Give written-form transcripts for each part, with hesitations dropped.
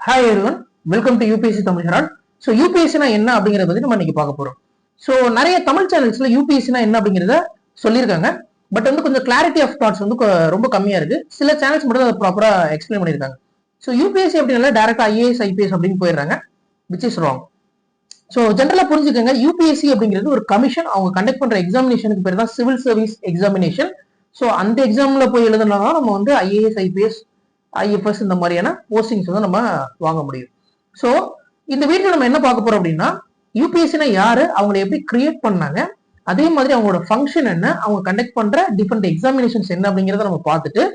Hi everyone, welcome to UPSC Tamil herald. So யூபிஎஸ்சினா என்ன அப்படிங்கிறத பத்தி நம்ம இன்னைக்கு பார்க்க போறோம். ஸோ நிறைய தமிழ் சேனல்ஸ்ல யூபிஎஸ்சினா என்ன அப்படிங்கிறத சொல்லியிருக்காங்க. பட் வந்து கொஞ்சம் கிளாரிட்டி ஆஃப் தாட்ஸ் வந்து ரொம்ப கம்மியா இருக்கு. சில சேனல்ஸ் மட்டும் அதை ப்ராப்பரா எக்ஸ்பிளைன் பண்ணியிருக்காங்க. ஸோ யூபிஎஸ்சி அப்படின்னால டேரக்டா ஐஏஎஸ் ஐபிஎஸ் அப்படின்னு போயிடுறாங்க, விச் இஸ் ராங். ஸோ ஜென்ரலா புரிஞ்சுக்கோங்க, யூபிஎஸ்சி அப்படிங்கிறது ஒரு கமிஷன். அவங்க கண்டக்ட் பண்ற எக்ஸாமினேஷனுக்கு பேர் தான் சிவில் சர்வீஸ் எக்ஸாமினேஷன். ஸோ அந்த எக்ஸாம்ல போய் எழுதுனா நம்ம வந்து ஐஏஎஸ் ஐபிஎஸ் ஐஎஃப்எஸ் இந்த மாதிரியான போஸ்டிங்ஸ் வந்து நம்ம வாங்க முடியும். ஸோ இந்த வீடியோ நம்ம என்ன பார்க்க போறோம் அப்படின்னா, யூபிஎஸ்சினா யாரு, அவங்களை எப்படி கிரியேட் பண்ணாங்க, அதே மாதிரி அவங்களோட ஃபங்க்ஷன் என்ன, அவங்க கண்டக்ட் பண்ற டிஃப்ரெண்ட் எக்ஸாமினேஷன்ஸ் என்ன அப்படிங்கிறத நம்ம பார்த்துட்டு,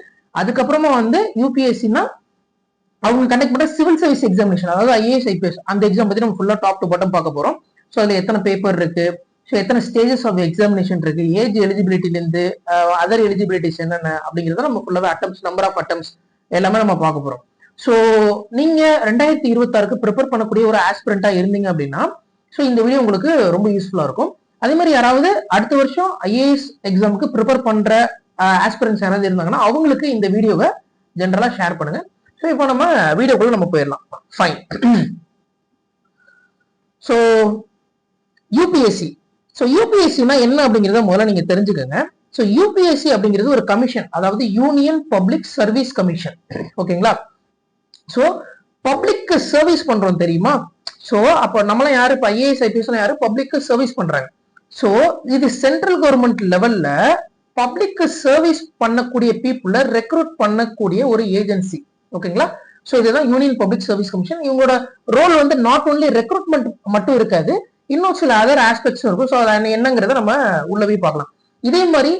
அதுக்கப்புறமா வந்து யூபிஎஸ்சினா அவங்க கண்டக்ட் பண்ற சிவில் சர்வீஸ் எக்ஸாமினேஷன், அதாவது ஐஏஎஸ் ஐபிஎஸ் அந்த எக்ஸாம் பத்தி நம்ம ஃபுல்லா டாப் டு பாட்டம் பார்க்க போறோம். ஸோ அதுல எத்தனை பேப்பர் இருக்கு, ஸோ எத்தனை ஸ்டேஜஸ் ஆஃப் எக்ஸாமினேஷன் இருக்கு, ஏஜ் எலிஜிபிலிட்டில இருந்து அதர் எலிஜிபிலிட்டிஸ் என்னென்ன அப்படிங்கிறத நம்ம ஃபுல்லாவே அட்டம்ஸ், நம்பர் ஆஃப் அட்டம்ஸ் எல்லாமே நம்ம பார்க்க போறோம். ஸோ நீங்க 2026க்கு ப்ரிப்பேர் பண்ணக்கூடிய ஒரு ஆஸ்பிரண்டா இருந்தீங்க அப்படின்னா, ஸோ இந்த வீடியோ உங்களுக்கு ரொம்ப யூஸ்ஃபுல்லா இருக்கும். அதே மாதிரி யாராவது அடுத்த வருஷம் ஐஏஎஸ் எக்ஸாமுக்கு ப்ரிப்பேர் பண்ற ஆஸ்பிரன்ஸ் யாராவது இருந்தாங்கன்னா அவங்களுக்கு இந்த வீடியோவை ஜென்ரலா ஷேர் பண்ணுங்க. ஸோ இப்போ நம்ம வீடியோக்குள்ள நம்ம போயிடலாம். ஃபைன். ஸோ யூபிஎஸ்சி, ஸோ யூபிஎஸ்சினா என்ன அப்படிங்கிறத முதல்ல நீங்க தெரிஞ்சுக்கோங்க. ஸோ யூபிஎஸ்சி அப்படிங்கிறது ஒரு கமிஷன், அதாவது யூனியன் பப்ளிக் சர்வீஸ் கமிஷன். ஓகேங்களா? ஸோ பப்ளிக்கு சர்வீஸ் பண்றோம் தெரியுமா? ஸோ அப்போ நம்மளாம் யாரு, இப்போ ஐஏஎஸ் ஐபிஎஸ் யாரு பப்ளிக்கு சர்வீஸ் பண்றாங்க. ஸோ இது சென்ட்ரல் கவர்மெண்ட் லெவல்ல பப்ளிக்கு சர்வீஸ் பண்ணக்கூடிய பீப்புளை ரெக்ரூட் பண்ணக்கூடிய ஒரு ஏஜென்சி. ஓகேங்களா? ஸோ இதுதான் யூனியன் பப்ளிக் சர்வீஸ் கமிஷன். இவங்களோட ரோல் வந்து நாட் ஓன்லி ரெக்ரூட்மெண்ட் மட்டும் இருக்காது, இன்னும் சில அதர் ஆஸ்பெக்ட்ஸும் இருக்கும். ஸோ அது என்னங்கிறத நம்ம உள்ளவே பார்க்கலாம். இதே மாதிரி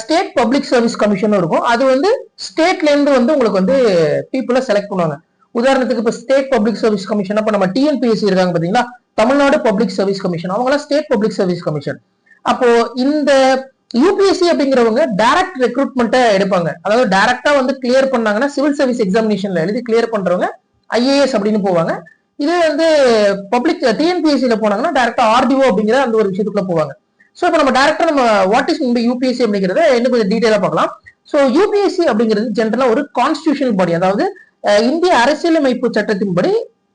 ஸ்டேட் பப்ளிக் சர்வீஸ் கமிஷனும் இருக்கும். அது வந்து ஸ்டேட்ல இருந்து வந்து உங்களுக்கு வந்து பீப்புளை செலக்ட் பண்ணுவாங்க. உதாரணத்துக்கு இப்போ ஸ்டேட் பப்ளிக் சர்வீஸ் கமிஷன், அப்போ நம்ம டிஎன்பிஎஸ்சி இருக்காங்க பாத்தீங்களா, தமிழ்நாடு பப்ளிக் சர்வீஸ் கமிஷன், அவங்களாம் ஸ்டேட் பப்ளிக் சர்வீஸ் கமிஷன். அப்போ இந்த யூபிஎஸ்சி அப்படிங்கிறவங்க டைரக்ட் ரெக்ரூட்மெண்ட்டை எடுப்பாங்க. அதாவது டைரக்டா வந்து கிளியர் பண்ணாங்கன்னா சிவில் சர்வீஸ் எக்ஸாமினேஷன்ல எழுதி கிளியர் பண்றவங்க ஐஏஎஸ் அப்படின்னு போவாங்க. இதே வந்து பப்ளிக் டிஎன்பிஎஸ்சியில போனாங்கன்னா டைரக்டா ஆர்டிஓ அப்படிங்கிற அந்த ஒரு விஷயத்துக்குள்ள போவாங்க. ஸோ இப்போ நம்ம டேரக்டா நம்ம வாட் இஸ் இந்த யூபிஎஸ்சி அப்படிங்கிறத இன்னும் கொஞ்சம் டீடைலா பார்க்கலாம். ஸோ யூபிஎஸ்சி அப்படிங்கிறது ஜென்ரலா ஒரு கான்ஸ்டிடியூஷனல் பாடி, அதாவது இந்திய அரசியலமைப்பு சட்டத்தின்படி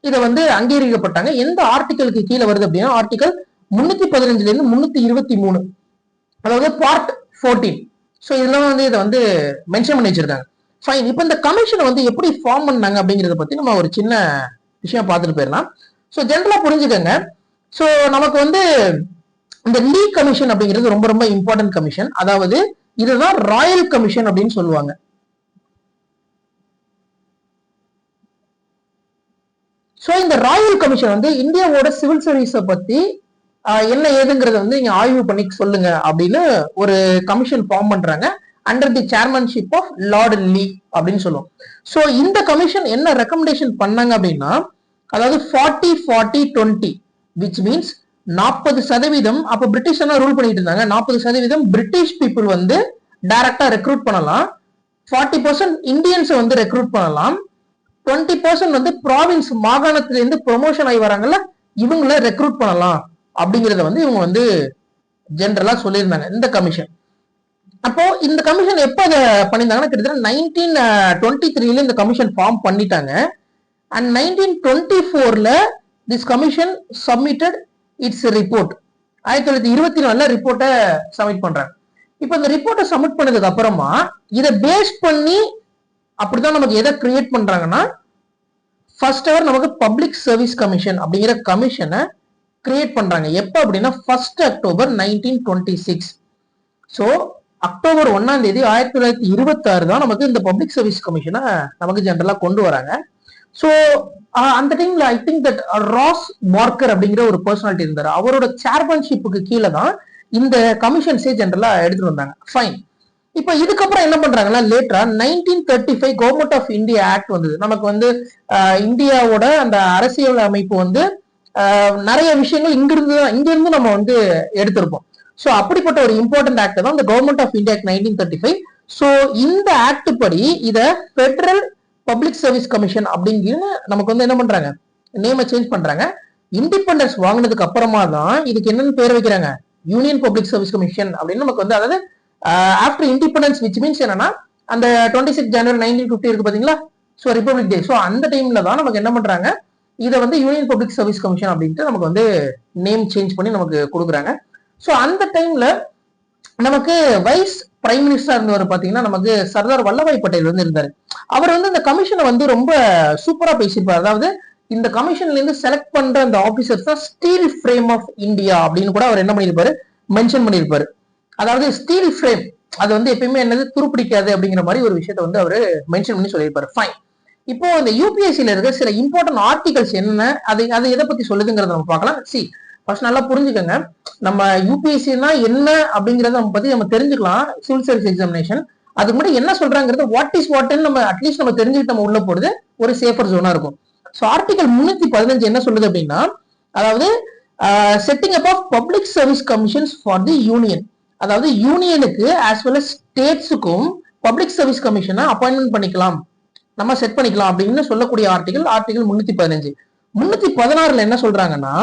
இதை வந்து அங்கீகரிக்கப்பட்டாங்க. எந்த ஆர்டிகலுக்கு கீழே வருது அப்படின்னா ஆர்டிகல் 315 இருந்து 323, அதாவது பார்ட் 14. ஸோ இதெல்லாம் வந்து இதை வந்து மென்ஷன் பண்ணி வச்சிருக்காங்க. ஃபைன். இப்போ இந்த கமிஷனை வந்து எப்படி ஃபார்ம் பண்ணாங்க அப்படிங்கிறத பத்தி நம்ம ஒரு சின்ன விஷயம் பார்த்துட்டு போயிடலாம். ஸோ ஜென்ரலா புரிஞ்சுக்கோங்க. ஸோ நமக்கு வந்து இந்த லீ கமிஷன் அப்படிங்கிறது ரொம்ப ரொம்ப இம்பார்ட்டன்ட் கமிஷன். அதாவது இதுதான் ராயல் கமிஷன் அப்படின்னு சொல்லுவாங்க. சோ இந்த ராயல் கமிஷன் வந்து இந்தியாவோட சிவில் சர்வீஸை பத்தி என்ன ஏதுங்கிறத வந்து நீங்க ஆய்வு பண்ணி சொல்லுங்க அப்படின்னு ஒரு கமிஷன் ஃபார்ம் பண்றாங்க under the chairmanship of Lord Lee அப்படின்னு சொல்லுவோம். சோ இந்த கமிஷன் என்ன ரெக்கமெண்டேஷன் பண்ணாங்க அப்படின்னா, அதாவது 40-40-20 விச் மீன்ஸ் 40% அப்ப பிரிட்டிஷ் ரூல் பண்ணிட்டு இருந்தாங்க. 40% பிரிட்டிஷ் பீப்புள் வந்து டைரக்டா ரெக்ரூட் பண்ணலாம், 40% இந்தியன்ஸ் வந்து ரெக்ரூட் பண்ணலாம், 20% வந்து ப்ராவின்ஸ் மாகாணத்துல இருந்து ப்ரொமோஷன் ஆகி வராங்கல்ல இவங்கள ரெக்ரூட் பண்ணலாம் அப்படிங்கறத வந்து இவங்க வந்து ஜெனரலா சொல்லியிருந்தாங்க இந்த கமிஷன். அப்போ இந்த கமிஷன் எப்ப அதை பண்ணியிருந்தாங்கன்னா கிட்டத்தட்ட 1923 இந்த கமிஷன் ஃபார்ம் பண்ணிட்டாங்க. And 1924 this commission submitted its report. 1924 ரிப்போர்ட்டை சப்மிட் பண்றாங்க. இப்ப இந்த ரிப்போர்ட்டை சப்மிட் பண்ணதுக்கு அப்புறமா இதை பேஸ் பண்ணி அப்படிதான் நமக்கு எதை கிரியேட் பண்றாங்கன்னா, ஃபர்ஸ்ட் எவர் நமக்கு பப்ளிக் சர்வீஸ் கமிஷன் அப்படிங்கிற கமிஷனை கிரியேட் பண்றாங்க. எப்ப அப்படின்னா 1 அக்டோபர் 1926. ஸோ அக்டோபர் 1 1926 தான் நமக்கு இந்த பப்ளிக் சர்வீஸ் கமிஷனை நமக்கு ஜெனரலா கொண்டு வராங்க. ஸோ அந்த டைம்ல I think that Ross marker அப்படிங்கிற ஒரு பர்சனாலிட்டி இருந்தாரு. அவரோட சேர்மன்ஷிப்புக்கு கீழே தான் இந்த கமிஷன்ஸே ஜெனரலா எடுத்துட்டு வந்தாங்க. ஃபைன். இப்ப இதுக்கப்புறம் என்ன பண்றாங்கன்னா லேட்டரா 1935 கவர்மெண்ட் ஆஃப் இந்தியா ஆக்ட் வந்தது. நமக்கு வந்து இந்தியாவோட அந்த அரசியல் அமைப்பு வந்து நிறைய விஷயங்கள் இங்கிருந்து நம்ம வந்து எடுத்திருப்போம். ஸோ அப்படிப்பட்ட ஒரு இம்பார்ட்டன்ட் ஆக்ட் தான் இந்த government of India act 1935. So இந்த ஆக்ட் படி இத பெடரல் பப்ளிக் சர்வீஸ் கமிஷன் அப்படிங்கிற நமக்கு வந்து என்ன பண்றாங்க, நேமை சேஞ்ச் பண்றாங்க. இண்டிபெண்டன்ஸ் வாங்கினதுக்கு அப்புறமா தான் இதுக்கு என்னன்னு பேர் வைக்கிறாங்க, யூனியன் பப்ளிக் சர்வீஸ் கமிஷன் அப்படின்னு நமக்கு வந்து, அதாவது ஆஃப்டர் இண்டிபெண்டன்ஸ் விச் மீன்ஸ் என்னன்னா அந்த 26 ஜனவரி 1950 இருக்கு பாத்தீங்களா, ஸோ ரிப்பப்ளிக் டே. ஸோ அந்த டைம்ல தான் நமக்கு என்ன பண்றாங்க, இதை வந்து யூனியன் பப்ளிக் சர்வீஸ் கமிஷன் அப்படின்ட்டு நமக்கு வந்து நேம் சேஞ்ச் பண்ணி நமக்கு கொடுக்குறாங்க. ஸோ அந்த டைம்ல நமக்கு வைஸ் பிரைம் மினிஸ்டரா இருந்தவர் பாத்தீங்கன்னா நமக்கு சர்தார் வல்லபாய் பட்டேல் வந்து இருந்தாரு. அவர் வந்து இந்த கமிஷனை வந்து ரொம்ப சூப்பரா பேசியிருப்பார். அதாவது இந்த கமிஷன்ல இருந்து செலக்ட் பண்ற அந்த ஆபீசர்ஸ் தான் ஸ்டீல் ஃப்ரேம் ஆஃப் இந்தியா அப்படின்னு கூட அவர் என்ன பண்ணியிருப்பாரு, மென்ஷன் பண்ணியிருப்பாரு. அதாவது ஸ்டீல் ஃப்ரேம் அது வந்து எப்பயுமே என்னது துருப்பிடிக்காது அப்படிங்கிற மாதிரி ஒரு விஷயத்த வந்து அவரு மென்ஷன் பண்ணி சொல்லியிருப்பாரு. ஃபைன். இப்போ இந்த யூபிஎஸ்சியில இருக்க சில இம்பார்ட்டன்ட் ஆர்டிகல்ஸ் என்ன, அது எதை பத்தி சொல்லுதுங்கிறத நம்ம பார்க்கலாம். ஃபர்ஸ்ட் நல்லா புரிஞ்சுக்கோங்க, நம்ம யூபிஎஸ்சினா என்ன அப்படிங்கறத நம்ம பத்தி நம்ம தெரிஞ்சுக்கலாம். சிவில் சர்வீஸ் எக்ஸாமினேஷன் அதுக்கு முன்னாடி என்ன சொல்றாங்கிறது வாட் இஸ் வாட்ன்னு நம்ம அட்லீஸ்ட் நம்ம தெரிஞ்சுக்கிட்டு நம்ம உள்ள போறது ஒரு சேஃபர் ஜோனா இருக்கும். ஸோ ஆர்டிகல் 315 என்ன சொல்லுது அப்படின்னா, அதாவது setting up of public service commissions for the union, அதாவது யூனியனுக்கு ஆஸ் வெல் அஸ் ஸ்டேட்ஸுக்கும் பப்ளிக் சர்வீஸ் கமிஷனை அப்பாயின்மெண்ட் பண்ணிக்கலாம், நம்ம செட் பண்ணிக்கலாம் அப்படின்னு சொல்லக்கூடிய ஆர்டிகல் 315. 316 என்ன சொல்றாங்கன்னா,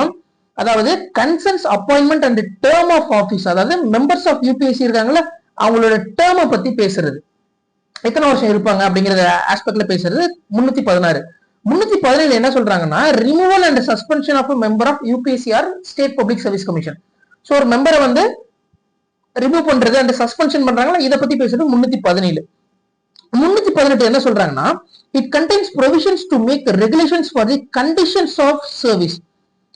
அதாவது concerns appointment and term of office, அதாவது மெம்பர்ஸ் ஆஃப் யூபிஎஸ்சி இருக்காங்கல்ல அவங்களோட டேர்மை பத்தி பேசுறது, எத்தனை வருஷம் இருப்பாங்க அப்படிங்கிற ஆஸ்பெக்ட்ல பேசுறது 316. 317 என்ன சொல்றாங்கன்னா, removal and suspension of member of UPSC or state public service commission. So ஒரு மெம்பரை வந்து ரிமூவ் பண்றது அண்ட் சஸ்பென்ஷன் பண்றாங்களா இதை பத்தி பேசுறது 317. 318 என்ன சொல்றாங்கன்னா, it contains provisions to make regulations for the conditions of service,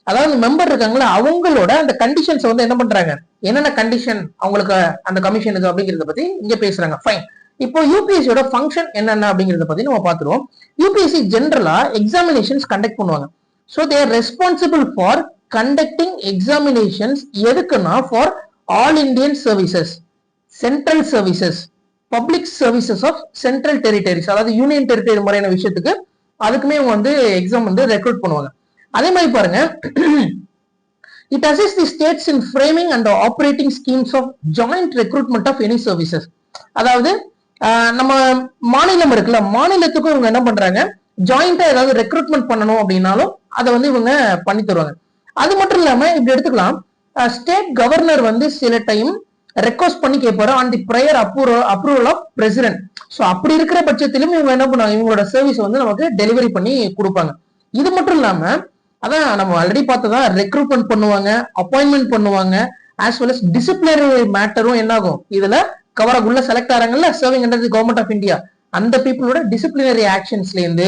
அதாவது மெம்பர் இருக்காங்களா அவங்களோட அந்த கண்டிஷன்ஸ் வந்து என்ன பண்றாங்க, என்னென்ன கண்டிஷன் அவங்களுக்கு அந்த கமிஷன் இது அப்படிங்கறத பத்தி இங்க பேசுறாங்க. ஃபைன். இப்போ யூபிஎஸ்சியோட ஃபங்க்ஷன் என்னென்ன அப்படிங்கறத பத்தி நம்ம பாத்துருவோம். யூபிஎஸ்சி ஜென்ரலா எக்ஸாமினேஷன்ஸ் கண்டக்ட் பண்ணுவாங்க. So they are responsible for conducting examinations. எதுக்குன்னா for all Indian services, central services, public services of central territories, அதாவது யூனியன் டெரிட்டரி முறையான விஷயத்துக்கு அதுக்குமே அவங்க வந்து எக்ஸாம் வந்து ரெக்ரூட் பண்ணுவாங்க. அதே மாதிரி பாருங்க, it assist the states in framing and operating schemes of joint recruitment of any services, அதாவது நம்ம மாநிலம் இருக்குல்ல மாநிலத்துக்கும் இவங்க என்ன பண்றாங்க, ஜாயிண்டா ஏதாவது ரெக்ரூட்மெண்ட் பண்ணணும் அப்படின்னாலும் அதை வந்து இவங்க பண்ணி தருவாங்க. அது மட்டும் இல்லாம இப்படி எடுத்துக்கலாம், ஸ்டேட் கவர்னர் வந்து சில டைம் ரெக்வஸ்ட் பண்ணி கேட்பாரு on the prior approval of president. So அப்படி இருக்கிற பட்சத்திலும் இவங்க என்ன பண்ணுவாங்க, இவங்களோட சர்வீஸ் வந்து நமக்கு டெலிவரி பண்ணி கொடுப்பாங்க. இது மட்டும் இல்லாம அதான் நம்ம ஆல்ரெடி பார்த்ததா ரெக்ரூட்மெண்ட் பண்ணுவாங்க, அப்பாயின்மெண்ட் பண்ணுவாங்க, ஆஸ் வெல் அஸ் டிசிப்ளினரி மேட்டரும் என்ன ஆகும் இதுல கவர் உள்ள செலக்ட் ஆறாங்கல்ல serving under the government of India, அந்த பீப்புளோட டிசிப்ளினரி ஆக்ஷன்ஸ்ல இருந்து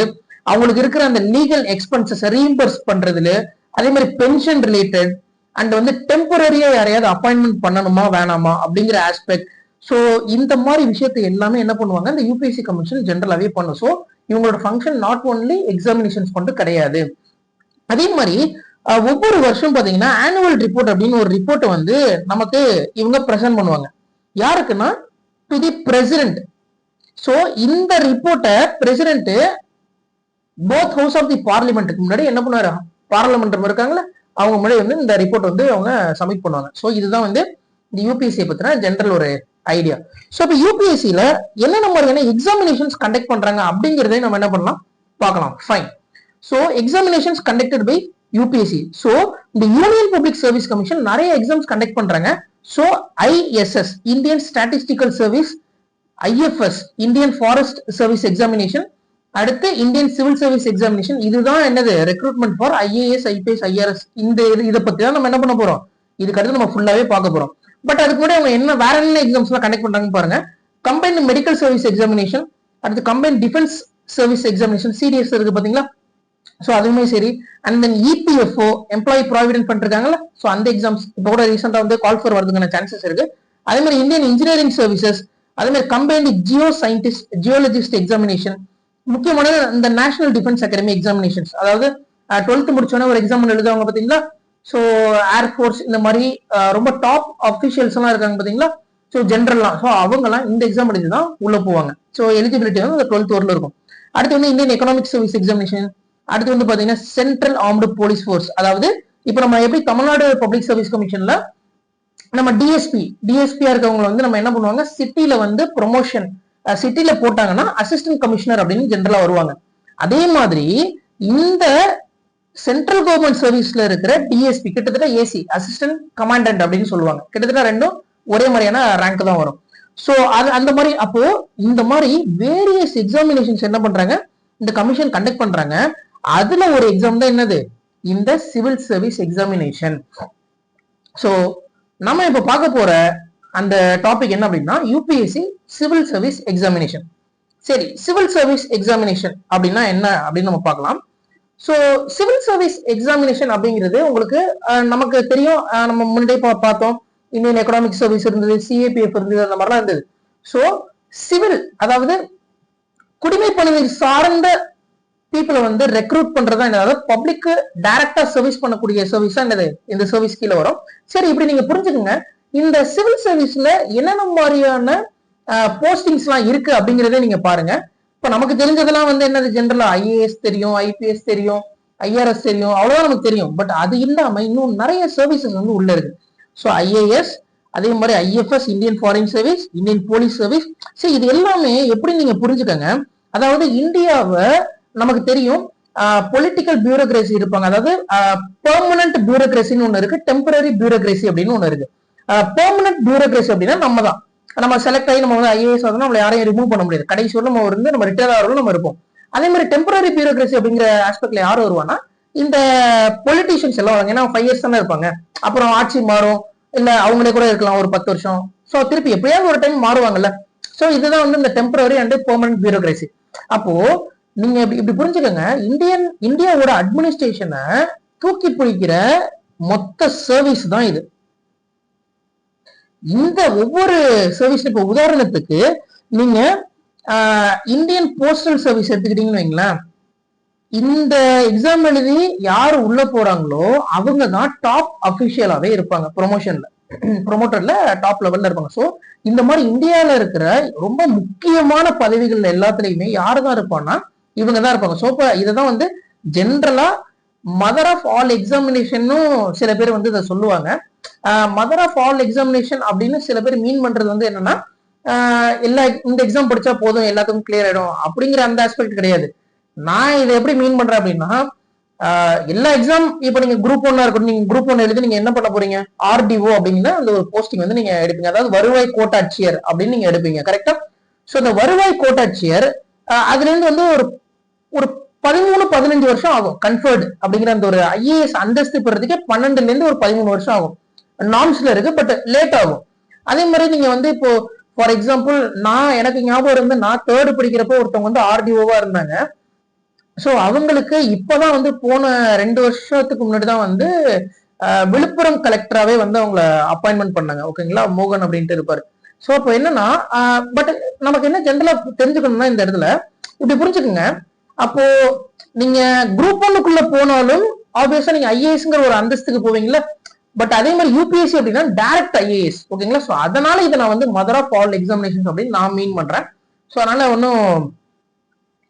அவங்களுக்கு இருக்கிற அந்த லீகல் எக்ஸ்பென்சஸ் ரீஇம்பர்ஸ் பண்றதுல, அதே மாதிரி பென்ஷன் ரிலேட்டட் அண்ட் வந்து டெம்பரரியா யாரையாவது அப்பாயின்மெண்ட் பண்ணணுமா வேணாமா அப்படிங்கிற ஆஸ்பெக்ட். ஸோ இந்த மாதிரி விஷயத்தை எல்லாமே என்ன பண்ணுவாங்க, இந்த யூபிஎஸ்சி கமிஷன் ஜென்ரலாவே பண்ணும். ஸோ இவங்களோட ஃபங்க்ஷன் நாட் ஓன்லி எக்ஸாமினேஷன்ஸ் கொண்டு கிடையாது. அதே மாதிரி ஒவ்வொரு வருஷம் பாத்தீங்கன்னா ஆனுவல் ரிப்போர்ட் அப்படின்னு ஒரு ரிப்போர்ட் வந்து நமக்கு இவங்க பிரசன்ட் பண்ணுவாங்க. யாருக்குன்னா டு தி பிரசிடென்ட். ஸோ இந்த ரிப்போர்ட்டை president both house of the பார்லிமெண்ட்டுக்கு முன்னாடி என்ன பண்ணுவாரு, பார்லிமெண்ட் இருக்காங்களா அவங்க முன்னாடி வந்து இந்த ரிப்போர்ட் வந்து அவங்க சப்மிட் பண்ணுவாங்க. ஸோ இதுதான் வந்து இந்த யூபிஎஸ்சியை பத்தின ஜென்ரல் ஒரு ஐடியா. ஸோ இப்போ யூபிஎஸ்சியில என்னென்ன மாதிரியான எக்ஸாமினேஷன்ஸ் கண்டக்ட் பண்றாங்க அப்படிங்கிறதே நம்ம என்ன பண்ணலாம் பார்க்கலாம். Fine. So examinations conducted by UPSC. So இந்த யூனியன் பப்ளிக் சர்வீஸ் கமிஷன் நிறைய எக்ஸாம்ஸ் கண்டக்ட் பண்றாங்க. So ISS Indian statistical service, IFS Indian forest service examination, அடுத்து இந்தியன் சிவில் சர்வீஸ் எக்ஸாமினேஷன், இதுதான் என்னது recruitment for IAS IPS IRS. இந்த இதை பத்தி தான் நம்ம என்ன பண்ண போறோம், இதுக்கு அடுத்து நம்ம ஃபுல்லாவே பார்க்க போறோம். பட் அதுக்கு முன்னாடி அவங்க என்ன வேற என்ன எக்ஸாம்ஸ் எல்லாம் கண்டக்ட் பண்றாங்க பாருங்க. கம்பைன்ட் மெடிக்கல் சர்வீஸ் எக்ஸாமினேஷன், அடுத்து combined defence service examination CTS இருக்கு பாத்தீங்களா, ஸோ அதுவுமே சரி. And then EPFO employee provident fund இருக்காங்கல்ல, ஸோ அந்த எக்ஸாம்ஸ் இப்போ கூட ரீசெண்டா வந்து கால் ஃபார் வரதுக்கான சான்சஸ் இருக்கு. அதே மாதிரி இந்தியன் இன்ஜினியரிங் சர்வீசஸ், அதே மாதிரி கம்பைன்ட் ஜியோ சயின்டிஸ்ட் ஜியோலஜிஸ்ட் எக்ஸாமினேஷன், முக்கியமான இந்த நேஷனல் டிஃபென்ஸ் அகாடமி எக்ஸாமினேஷன்ஸ், அதாவது 12th முடிச்சோன்னே ஒரு எக்ஸாம் எழுதுவாங்க பாத்தீங்களா. ஸோ ஏர்ஃபோர்ஸ் இந்த மாதிரி ரொம்ப டாப் அஃபிஷியல்ஸ் எல்லாம் இருக்காங்க பாத்தீங்களா, ஸோ ஜென்ரல்லாம், ஸோ அவங்கலாம் இந்த எக்ஸாம் எழுதி தான் உள்ள போவாங்க. ஸோ எலிஜிபிலிட்டி வந்து 12th வரல இருக்கும். அடுத்து வந்து இந்தியன் எக்கனாமிக் சர்வீஸ் எக்ஸாமினேஷன், அடுத்து வந்து பாத்தீங்கன்னா சென்ட்ரல் ஆர்ம்டு போலீஸ் ஃபோர்ஸ், அதாவது இப்போ நம்ம எப்படி தமிழ்நாடு பப்ளிக் சர்வீஸ் கமிஷன்ல நம்ம டிஎஸ்பியா இருக்கவங்க வந்து நம்ம என்ன பண்ணுவாங்க, சிட்டில வந்து ப்ரொமோஷன் சிட்டில போட்டாங்கன்னா அசிஸ்டன்ட் கமிஷனர் அப்படின்னு ஜென்ரலா வருவாங்க. அதே மாதிரி இந்த சென்ட்ரல் கவர்மெண்ட் சர்வீஸ்ல இருக்கிற டிஎஸ்பி கிட்டத்தட்ட ஏசி அசிஸ்டன்ட் கமாண்டன்ட் அப்படின்னு சொல்லுவாங்க. கிட்டத்தட்ட ரெண்டும் ஒரே மாதிரியான ரேங்க் தான் வரும். ஸோ அது அந்த மாதிரி அப்போ இந்த மாதிரி வேரியஸ் எக்ஸாமினேஷன்ஸ் என்ன பண்றாங்க இந்த கமிஷன் கண்டக்ட் பண்றாங்க. அதுல ஒரு எக்ஸாம் தான் என்னது, இந்த சிவில் சர்வீஸ் எக்ஸாமினேஷன். சோ நம்ம இப்ப பார்க்க போற அந்த டாபிக் என்ன அப்படின்னா யூபிஎஸ்சி சிவில் சர்வீஸ் எக்ஸாமினேஷன். சரி, சிவில் சர்வீஸ் எக்ஸாமினேஷன் அப்படின்னா என்ன அப்படின்னு நம்ம பார்க்கலாம். ஸோ சிவில் சர்வீஸ் எக்ஸாமினேஷன் அப்படிங்கிறது உங்களுக்கு நமக்கு தெரியும். நம்ம முன்னாடியே பார்த்தோம், இந்தியன் எக்கனாமிக் சர்வீஸ் இருந்தது, சிஏபிஎஃப் இருந்தது, அந்த மாதிரிலாம் இருந்தது. ஸோ சிவில் அதாவது குடிமை பணியில் சார்ந்த பீப்புளை வந்து ரெக்ரூட் பண்றதா என்னது, பப்ளிக்கு டைரக்டா சர்வீஸ் பண்ணக்கூடிய சர்வீஸ் தான் என்னது, இந்த சர்வீஸ் கீழே வரும். சரி, இப்படி நீங்க புரிஞ்சுக்கோங்க, இந்த சிவில் சர்வீஸ்ல என்னென்ன மாதிரியான போஸ்டிங்ஸ் எல்லாம் இருக்கு அப்படிங்கறதே நீங்க பாருங்க. இப்ப நமக்கு தெரிஞ்சதெல்லாம் வந்து என்னது, ஜென்ரலா ஐஏஎஸ் தெரியும், ஐபிஎஸ் தெரியும், ஐஆர்எஸ் தெரியும், அவ்வளவுதான் நமக்கு தெரியும். பட் அது இல்லாம இன்னும் நிறைய சர்வீசஸ் வந்து உள்ள இருக்கு. ஸோ ஐஏஎஸ், அதே மாதிரி IFS, Indian foreign service, Indian police service. சரி, இது எல்லாமே எப்படி நீங்க புரிஞ்சுக்கங்க. அதாவது இந்தியாவை நமக்கு தெரியும் பொலிட்டிக்கல் பியூரோகிரசி இருப்பாங்க. அதாவது பெர்மனன்ட் பியூரோகிரசின்னு ஒண்ணு இருக்கு, டெம்பரரி பியூரோகிரசி அப்படின்னு ஒண்ணு இருக்கு. பெர்மனன்ட் பியூரோகிரசி அப்படின்னா நம்ம செலக்ட் ஆகி நம்ம வந்து ஐஏஎஸ் ஆகணும், நம்மள யாரையும் ரிமூவ் பண்ண முடியாது. கடைசி வரை நம்ம இருந்து நம்ம ரிட்டையர் ஆகிறோம் நம்ம இருப்போம். அதே மாதிரி டெம்பரரி பியூரோகிரசி அப்படிங்கிற ஆஸ்பெக்ட்ல யாரும் வருவானா, இந்த பொலிட்டீஷியன்ஸ் எல்லாம் வராங்க. ஏன்னா 5 years தானே இருப்பாங்க, அப்புறம் ஆட்சி மாறும், இல்ல அவங்களே கூட இருக்கலாம் ஒரு 10 வருஷம். ஸோ திருப்பி எப்படியாவது ஒரு டைம் மாறுவாங்கல்ல. ஸோ இதுதான் வந்து இந்த டெம்பரரி அண்ட் பெர்மனன்ட் பியூரோகிரசி. அப்போ நீங்க இப்படி புரிஞ்சுக்கோங்க, இந்தியாவோட அட்மினிஸ்ட்ரேஷனை தூக்கி பிடிக்கிற மொத்த சர்வீஸ் தான் இது. இந்த ஒவ்வொரு சர்வீஸ், இப்ப உதாரணத்துக்கு நீங்க இந்தியன் போஸ்டல் சர்வீஸ் எடுத்துக்கிட்டீங்கன்னு வைங்களேன், இந்த எக்ஸாம் எழுதி யாரு உள்ள போறாங்களோ அவங்க தான் டாப் அபிஷியலாவே இருப்பாங்க, ப்ரொமோட்டர்ல டாப் லெவல்ல இருப்பாங்க. ஸோ இந்த மாதிரி இந்தியாவில இருக்கிற ரொம்ப முக்கியமான பதவிகள் எல்லாத்துலயுமே யாரு தான் இருப்பான்னா இவங்க தான் இருப்பாங்க. ஸோ இப்போ இதைதான் வந்து ஜென்ரலா மதர் ஆஃப் ஆல் எக்ஸாமினேஷனும் சில பேர் வந்து இதை சொல்லுவாங்க. மதர் ஆஃப் ஆல் எக்ஸாமினேஷன் அப்படின்னு சில பேர் மீன் பண்றது வந்து என்னன்னா, இந்த எக்ஸாம் படிச்சா போதும் எல்லாத்துக்கும் கிளியர் ஆயிடும் அப்படிங்கிற அந்த ஆஸ்பெக்ட் கிடையாது. நான் இதை எப்படி மீன் பண்றேன் அப்படின்னா, எல்லா எக்ஸாம் இப்ப நீங்க குரூப் 1 இருக்கட்டும், நீங்க குரூப் 1 எழுதி நீங்க என்ன பண்ண போறீங்க, ஆர்டிஓ அப்படிங்கிற அந்த ஒரு போஸ்டிங் வந்து நீங்க எடுப்பீங்க. அதாவது வருவாய் கோட்டாட்சியர் அப்படின்னு நீங்க எடுப்பீங்க, கரெக்டா? ஸோ இந்த வருவாய் கோட்டாட்சியர் அதுல இருந்து வந்து ஒரு 13-15 வருஷம் ஆகும் கன்ஃபர்டு அப்படிங்கிற அந்த ஒரு ஐஏஎஸ் அந்தஸ்து பெறதுக்கே 12ல இருந்து ஒரு 13 வருஷம் ஆகும். நார்ம்ஸ்ல இருக்கு, பட் லேட் ஆகும். அதே மாதிரி நீங்க வந்து இப்போ ஃபார் எக்ஸாம்பிள் எனக்கு ஞாபகம் இருந்து நான் 3rd படிக்கிறப்போ ஒருத்தவங்க வந்து ஆர்டிஓவா இருந்தாங்க. ஸோ அவங்களுக்கு இப்பதான் வந்து போன 2 வருஷத்துக்கு முன்னாடிதான் வந்து விழுப்புரம் கலெக்டராகவே வந்து அவங்கள அப்பாயின்மெண்ட் பண்ணாங்க. ஓகேங்களா, மோகன் அப்படின்ட்டு இருப்பாரு. ஸோ அப்போ என்னன்னா, பட் நமக்கு என்ன ஜென்ரலா தெரிஞ்சுக்கணும்னா இந்த இடத்துல இப்படி புரிஞ்சுக்குங்க. அப்போ நீங்க குரூப் 1க்குள்ள போனாலும் ஆப்வியஸா நீங்க ஐஏஎஸ்ங்கிற ஒரு அந்தஸ்துக்கு போவீங்களா. பட் அதே மாதிரி யூபிஎஸ்சி அப்படின்னா டைரக்ட் ஐஏஎஸ். ஓகேங்களா, ஸோ அதனால இதை நான் வந்து மதர் ஆஃப் ஆல் எக்ஸாமினேஷன் அப்படின்னு நான் மீன் பண்றேன். ஸோ அதனால ஒன்னும்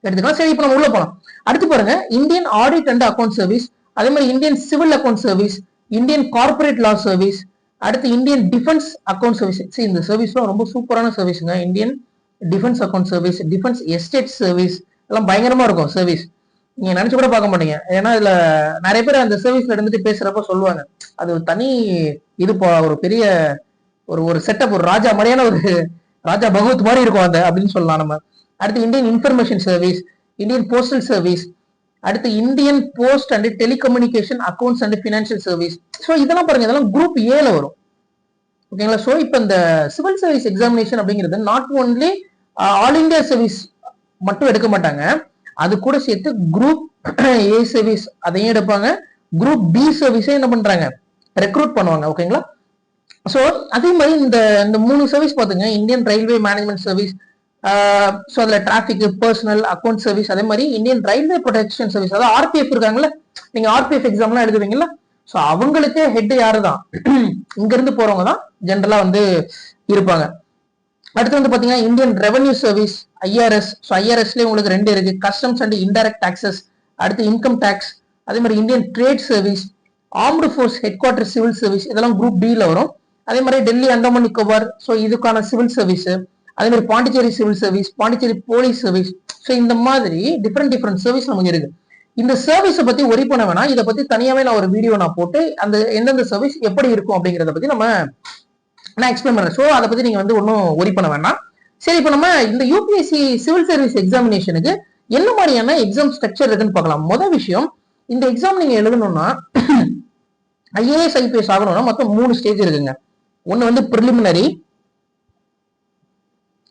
எடுத்துக்கலாம். சரி, இப்போ நம்ம உள்ள போலாம். அடுத்து பாருங்க, Indian audit and account service, அதே மாதிரி Indian civil account service, Indian corporate law service, அடுத்து இந்தியன் டிஃபென்ஸ் அக்கௌண்ட் சர்வீஸ். இந்த சர்வீஸ்லாம் ரொம்ப சூப்பரான சர்வீஸுங்க. Indian defence account service, defence estate service எல்லாம் பயங்கரமா இருக்கும் சர்வீஸ். நீங்க நினைச்சு கூட பார்க்க மாட்டீங்க. ஏன்னா இதுல நிறைய பேர் அந்த சர்வீஸ்ல இருந்துட்டு பேசுறப்ப சொல்லுவாங்க, அது ஒரு தனி இது, ஒரு பெரிய ஒரு செட்டப், ஒரு ராஜா மாதிரியான ஒரு ராஜா பகவத் மாதிரி இருக்கும் அந்த அப்படின்னு சொல்லலாம் நம்ம. அடுத்து Indian information service, Indian postal service, அடுத்து Indian post and telecommunication accounts and financial service. So இதெல்லாம் பாருங்க, இதெல்லாம் குரூப் ஏல வரும். ஓகேங்களா. ஸோ இப்போ இந்த சிவில் சர்வீஸ் எக்ஸாமினேஷன் அப்படிங்கிறது not only all India service மட்டும் எடுக்க மாட்டாங்க, அது கூட சேர்த்து குரூப் ஏ சர்வீஸ் அதையும் எடுப்பாங்க, குரூப் பி சர்வீஸே என்ன பண்றாங்க, ரெக்ரூட் பண்ணுவாங்க. ஓகேங்களா. ஸோ அதே மாதிரி இந்த 3 சர்வீஸ் பாத்துங்க, Indian railway management service, so அதுல டிராபிக், பர்சனல், அக்கௌண்ட் சர்வீஸ், அதே மாதிரி இந்தியன் ரயில்வே ப்ரொடெக்ஷன் சர்வீஸ், அதாவது ஆர்பிஎஃப் இருக்காங்கல்ல, நீங்க ஆர்பிஎஃப் எக்ஸாம்லாம் எழுதுவீங்கல்ல, ஸோ அவங்களுக்கு ஹெட் யாரு தான், இங்க இருந்து போறவங்க தான் ஜென்ரலா வந்து இருப்பாங்க. அடுத்து வந்து பாத்தீங்கன்னா Indian revenue service, IRS. So ஐஆர்எஸ்லேயே உங்களுக்கு 2 இருக்கு, கஸ்டம்ஸ் அண்ட் இன்டைரக்ட் டாக்ஸஸ், அடுத்து இன்கம் டேக்ஸ், அதே மாதிரி Indian trade service, armed force head quarter civil service, இதெல்லாம் குரூப் பில வரும். அதே மாதிரி டெல்லி அந்தமான் நிக்கோபார், ஸோ இதுக்கான சிவில் சர்வீஸ், அதே மாதிரி Pondicherry civil service, Pondicherry police service. So இந்த மாதிரி டிஃப்ரெண்ட் சர்வீஸ் நமக்கு இருக்கு. இந்த சர்வீஸை பத்தி ஒரி பண்ண வேணாம், இதை பத்தி தனியாவே நான் ஒரு வீடியோ நான் போட்டு அந்த எந்தெந்த சர்வீஸ் எப்படி இருக்கும் அப்படிங்கிறத பத்தி நான் எக்ஸ்பிளைன் பண்றேன். ஸோ அதை பத்தி நீங்க வந்து ஒன்றும் ஒரி பண்ண வேண்டாம். சரி, இப்போ நம்ம இந்த யூபிஎஸ்சி சிவில் சர்வீஸ் எக்ஸாமினேஷனுக்கு என்ன மாதிரியான எக்ஸாம் ஸ்ட்ரக்சர் இருக்குன்னு பார்க்கலாம். முதல் விஷயம், இந்த எக்ஸாம் நீங்க எழுதணும்னா ஐஏஎஸ் ஐபிஎஸ் ஆகணும்னா மொத்தம் 3 ஸ்டேஜ் இருக்குங்க. ஒன்னு வந்து பிரிலிமினரி,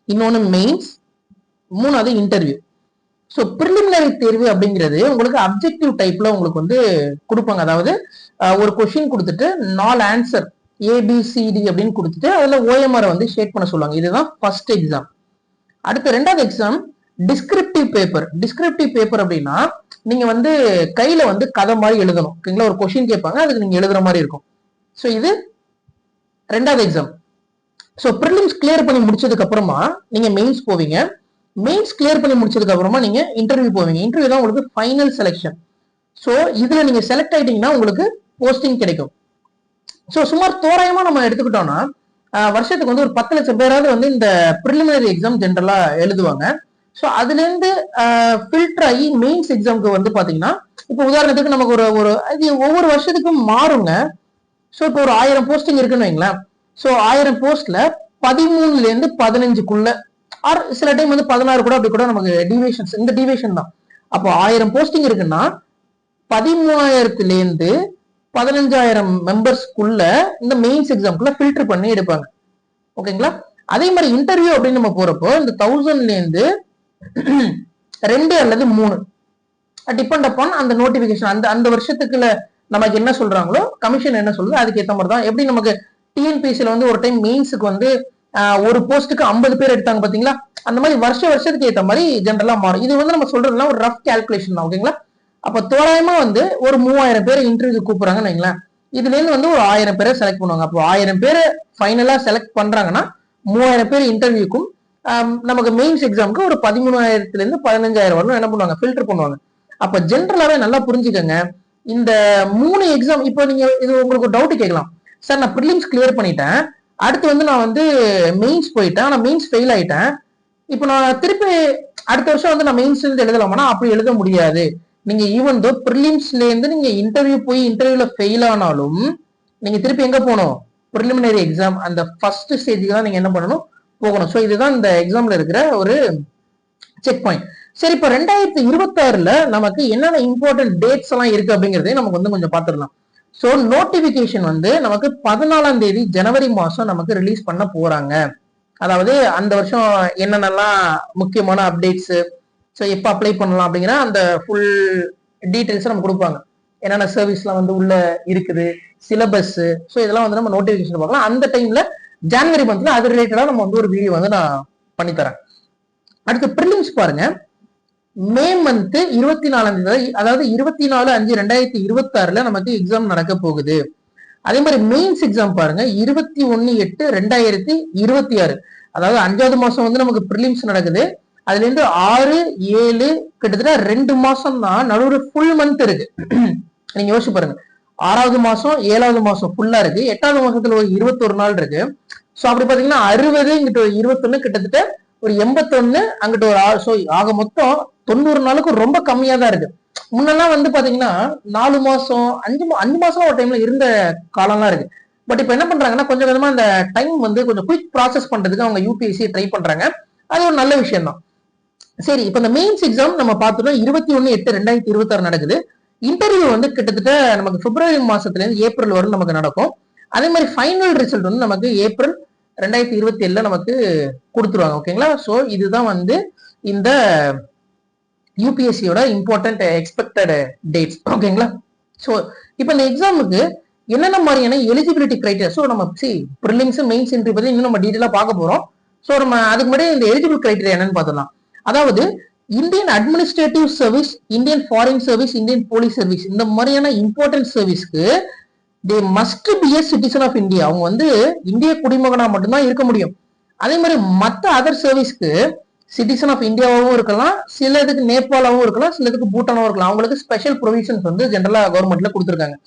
இன்னொன்னு மெயின்ஸ், மூணாவது இன்டர்வியூ. ஸோ பிரிலிமினரி தேர்வு அப்படிங்கிறது உங்களுக்கு அப்ஜெக்டிவ் டைப்ல உங்களுக்கு வந்து கொடுப்பாங்க. அதாவது ஒரு கொஸ்டின் கொடுத்துட்டு 4 ஆன்சர் ஏபிசிடி அப்படின்னு கொடுத்துட்டு அதுல ஓஎம்ஆர் வந்து ஷேட் பண்ண சொல்லுவாங்க. இதுதான் ஃபர்ஸ்ட் எக்ஸாம். அடுத்த 2வது exam descriptive paper. Descriptive paper அப்படின்னா நீங்க வந்து கையில வந்து கதை மாதிரி எழுதணும். ஓகேங்களா, ஒரு கொஸ்டின் கேட்பாங்க, அதுக்கு நீங்க எழுதுற மாதிரி இருக்கும். ஸோ இது 2வது எக்ஸாம். ஸோ ப்ரிலிம்ஸ் கிளியர் பண்ணி முடிச்சதுக்கு அப்புறமா நீங்க மெயின்ஸ் போவீங்க. மெயின்ஸ் கிளியர் பண்ணி முடிச்சதுக்கு அப்புறமா நீங்க இன்டர்வியூ போவீங்க. இன்டர்வியூ தான் உங்களுக்கு ஃபைனல் செலெக்ஷன். ஸோ இதுல நீங்க செலக்ட் ஆயிட்டீங்கன்னா உங்களுக்கு போஸ்டிங் கிடைக்கும். ஸோ சுமார் தோராயமா நம்ம எடுத்துக்கிட்டோம்னா வருஷத்துக்கு வந்து ஒரு 10 லட்சம் பேராவது வந்து இந்த ப்ரிலிமினரி எக்ஸாம் ஜென்ரலா எழுதுவாங்க. ஸோ அதுல இருந்து ஃபில்டர் ஆகி மெயின்ஸ் எக்ஸாமுக்கு வந்து பாத்தீங்கன்னா இப்போ உதாரணத்துக்கு நமக்கு ஒரு இது ஒவ்வொரு வருஷத்துக்கும் மாறுங்க. ஸோ இப்போ ஒரு 1000 போஸ்டிங் இருக்குன்னு வைங்களேன். ஸோ 1000 போஸ்ட்ல 13ல இருந்து 15க்குள்ள, ஆர் சில டைம் வந்து 16 கூட அப்படி கூட நமக்கு டிவியேஷன்ஸ், இந்த டிவியேஷன் தான். அப்போ 1000 போஸ்டிங் இருக்குன்னா 13,000ல இருந்து 15,000 மெம்பர்ஸ்க்குள்ள இந்த மெயின்ஸ் எக்ஸாம்குள்ள ஃபில்டர் பண்ணி எடுப்பாங்க. ஓகேங்களா. அதே மாதிரி இன்டர்வியூ அப்படின்னு நம்ம போறப்போ இந்த 1000ல இருந்து 2 அல்லது 3 டிபெண்ட் அப்பான் அந்த நோட்டிபிகேஷன், அந்த அந்த வருஷத்துக்குள்ள நமக்கு என்ன சொல்றாங்களோ, கமிஷன் என்ன சொல்லுது அதுக்கு ஏற்ற மாதிரி தான். எப்படி நமக்கு டிஎன்பிஎஸ்சில வந்து ஒரு டைம் மெயின்ஸுக்கு வந்து ஒரு போஸ்ட்டுக்கு 50 பேர் எடுத்தாங்க பாத்தீங்களா, அந்த மாதிரி வருஷத்துக்கு ஏற்ற மாதிரி ஜென்ரலா மாறும். இது வந்து நம்ம சொல்றதுனா ஒரு ரஃப் கால்குலேஷன் தான். ஓகேங்களா. அப்ப தோராயமா வந்து ஒரு 3000 பேர் இன்டர்வியூ கூப்பிடுறாங்கன்னு வைங்களேன். இதுல இருந்து வந்து ஒரு 1000 பேரை செலக்ட் பண்ணுவாங்க. அப்போ 1000 பேர் ஃபைனலா செலக்ட் பண்றாங்கன்னா 3000 பேர் இன்டர்வியூக்கும் நமக்கு மெயின்ஸ் எக்ஸாமுக்கு ஒரு 13,000ல இருந்து 15,000 வரணும் என்ன பண்ணுவாங்க, ஃபில்டர் பண்ணுவாங்க. அப்ப ஜென்ரலாவே நல்லா புரிஞ்சுக்கங்க, இந்த 3 எக்ஸாம். இப்போ நீங்க இது உங்களுக்கு டவுட் கேட்கலாம், சார் நான் ப்ரிலிம்ஸ் கிளியர் பண்ணிட்டேன், அடுத்து வந்து நான் வந்து மெயின்ஸ் போயிட்டேன், ஆனா மெயின்ஸ் ஃபெயில் ஆயிட்டேன், இப்போ நான் திருப்பி அடுத்த வருஷம் வந்து நான் மெயின்ஸ் இருந்து எழுதலாமா? அப்படி எழுத முடியாது. நீங்க ஈவன் தோ ப்ரிலிம்ஸ்ல இருந்து நீங்க இன்டர்வியூ போய் இன்டர்வியூல ஃபெயில் ஆனாலும் நீங்க திருப்பி எங்க போகணும், ப்ரிலிமினரி எக்ஸாம் அந்த ஃபர்ஸ்ட் ஸ்டேஜுக்கு தான் நீங்க என்ன பண்ணணும், போகணும். ஸோ இதுதான் இந்த எக்ஸாம்ல இருக்கிற ஒரு செக் பாயிண்ட். சரி, இப்போ 2026ல நமக்கு என்னென்ன இம்பார்ட்டன்ட் டேட்ஸ் எல்லாம் இருக்கு அப்படிங்கறதே நமக்கு வந்து கொஞ்சம் பார்த்துடலாம். ஸோ நோட்டிபிகேஷன் வந்து நமக்கு 14ஆம் தேதி ஜனவரி மாசம் நமக்கு ரிலீஸ் பண்ண போறாங்க. அதாவது அந்த வருஷம் என்னென்னலாம் முக்கியமான அப்டேட்ஸ், ஸோ எப்போ அப்ளை பண்ணலாம் அப்படிங்கிற அந்த ஃபுல் டீட்டெயில்ஸ் நம்ம கொடுப்பாங்க. என்னென்ன சர்வீஸ்லாம் வந்து உள்ள இருக்குது, சிலபஸ், ஸோ இதெல்லாம் வந்து நம்ம நோட்டிபிகேஷன் பார்க்கலாம். அந்த டைம்ல ஜனவரி மந்த்ல அது ரிலேட்டடா நம்ம வந்து ஒரு வீடியோ வந்து நான் பண்ணித்தரேன். அடுத்து ப்ரிலிம்ஸ் பாருங்க, மே மந்த் 24ஆம் தேதி, அதாவது 24/5/2026ல நமக்கு எக்ஸாம் நடக்க போகுது. அதே மாதிரி மெயின்ஸ் எக்ஸாம் பாருங்க 21/8/2026, அதாவது 5வது மாசம் வந்து நமக்கு ப்ரிலிம்ஸ் நடக்குது. அதுல இருந்து 6, 7 கிட்டத்தட்ட 2 மாசம் தான் நடுவில் ஃபுல் மந்த் இருக்கு. நீங்க யோசிச்சு பாருங்க, 6வது மாசம் 7வது மாசம் ஃபுல்லா இருக்கு, 8வது மாசத்துல ஒரு 21 நாள் இருக்கு. ஸோ அப்படி பாத்தீங்கன்னா 60 இங்கிட்ட ஒரு 21, கிட்டத்தட்ட ஒரு 81 அங்கிட்ட ஒரு 6. ஸோ ஆக மொத்தம் 90 நாளுக்கு ரொம்ப கம்மியா தான் இருக்கு. முன்னெல்லாம் வந்து பாத்தீங்கன்னா 4 மாசம் 5 மாசம் ஒரு டைம்ல இருந்த காலம்லாம் இருக்கு. பட் இப்ப என்ன பண்றாங்கன்னா கொஞ்சம் கொஞ்சமா அந்த டைம் வந்து கொஞ்சம் குயிக் ப்ராசஸ் பண்றதுக்கு அவங்க யூபிஎஸ்சி ட்ரை பண்றாங்க. அது ஒரு நல்ல விஷயம் தான். சரி, இப்ப இந்த மெயின்ஸ் எக்ஸாம் நம்ம பார்த்துட்டோம் 21/8/2026 நடக்குது. இன்டர்வியூ வந்து கிட்டத்தட்ட நமக்கு பிப்ரவரி மாசத்துல இருந்து ஏப்ரல் வரை நமக்கு நடக்கும். அதே மாதிரி ஃபைனல் ரிசல்ட் வந்து நமக்கு ஏப்ரல் 2027ல நமக்கு கொடுத்துருவாங்க. ஓகேங்களா. ஸோ இதுதான் வந்து இந்த யூபிஎஸ்சியோட இம்பார்ட்டன்ட் எக்ஸ்பெக்டட் டேட்ஸ். ஓகேங்களா. ஸோ இப்போ இந்த எக்ஸாமுக்கு என்னென்ன மாதிரியான எலிஜிபிலிட்டி கிரைட்டீரியா, ஸோ நம்ம ப்ரிலிம்ஸ் மெயின்ஸ் இன்டர்வியூ பத்தி இன்னும் நம்ம டீட்டெயிலா பார்க்க போறோம். ஸோ நம்ம அதுக்கு முன்னாடி இந்த எலிஜிபிள் கிரைட்டீரியா என்னன்னு பார்த்துக்கலாம். அதாவது Indian administrative service, Indian foreign service, Indian police service, இந்த மாதிரியான இம்பார்ட்டன்ட் சர்வீஸ்க்கு they must be a citizen of India. அவங்க வந்து இந்திய குடிமகனா மட்டும்தான் இருக்க முடியும். அதே மாதிரி மற்ற அதர் சர்வீஸ்க்கு சிட்டிசன் ஆஃப் இந்தியாவும் இருக்கலாம், சிலதுக்கு நேபாளாவும் இருக்கலாம், சிலதுக்கு பூட்டானாவும் இருக்கலாம். அவங்களுக்கு ஸ்பெஷல் ப்ரொவிஷன்ஸ் வந்து ஜென்ரலா கவர்மெண்ட்ல கொடுத்துருக்காங்க.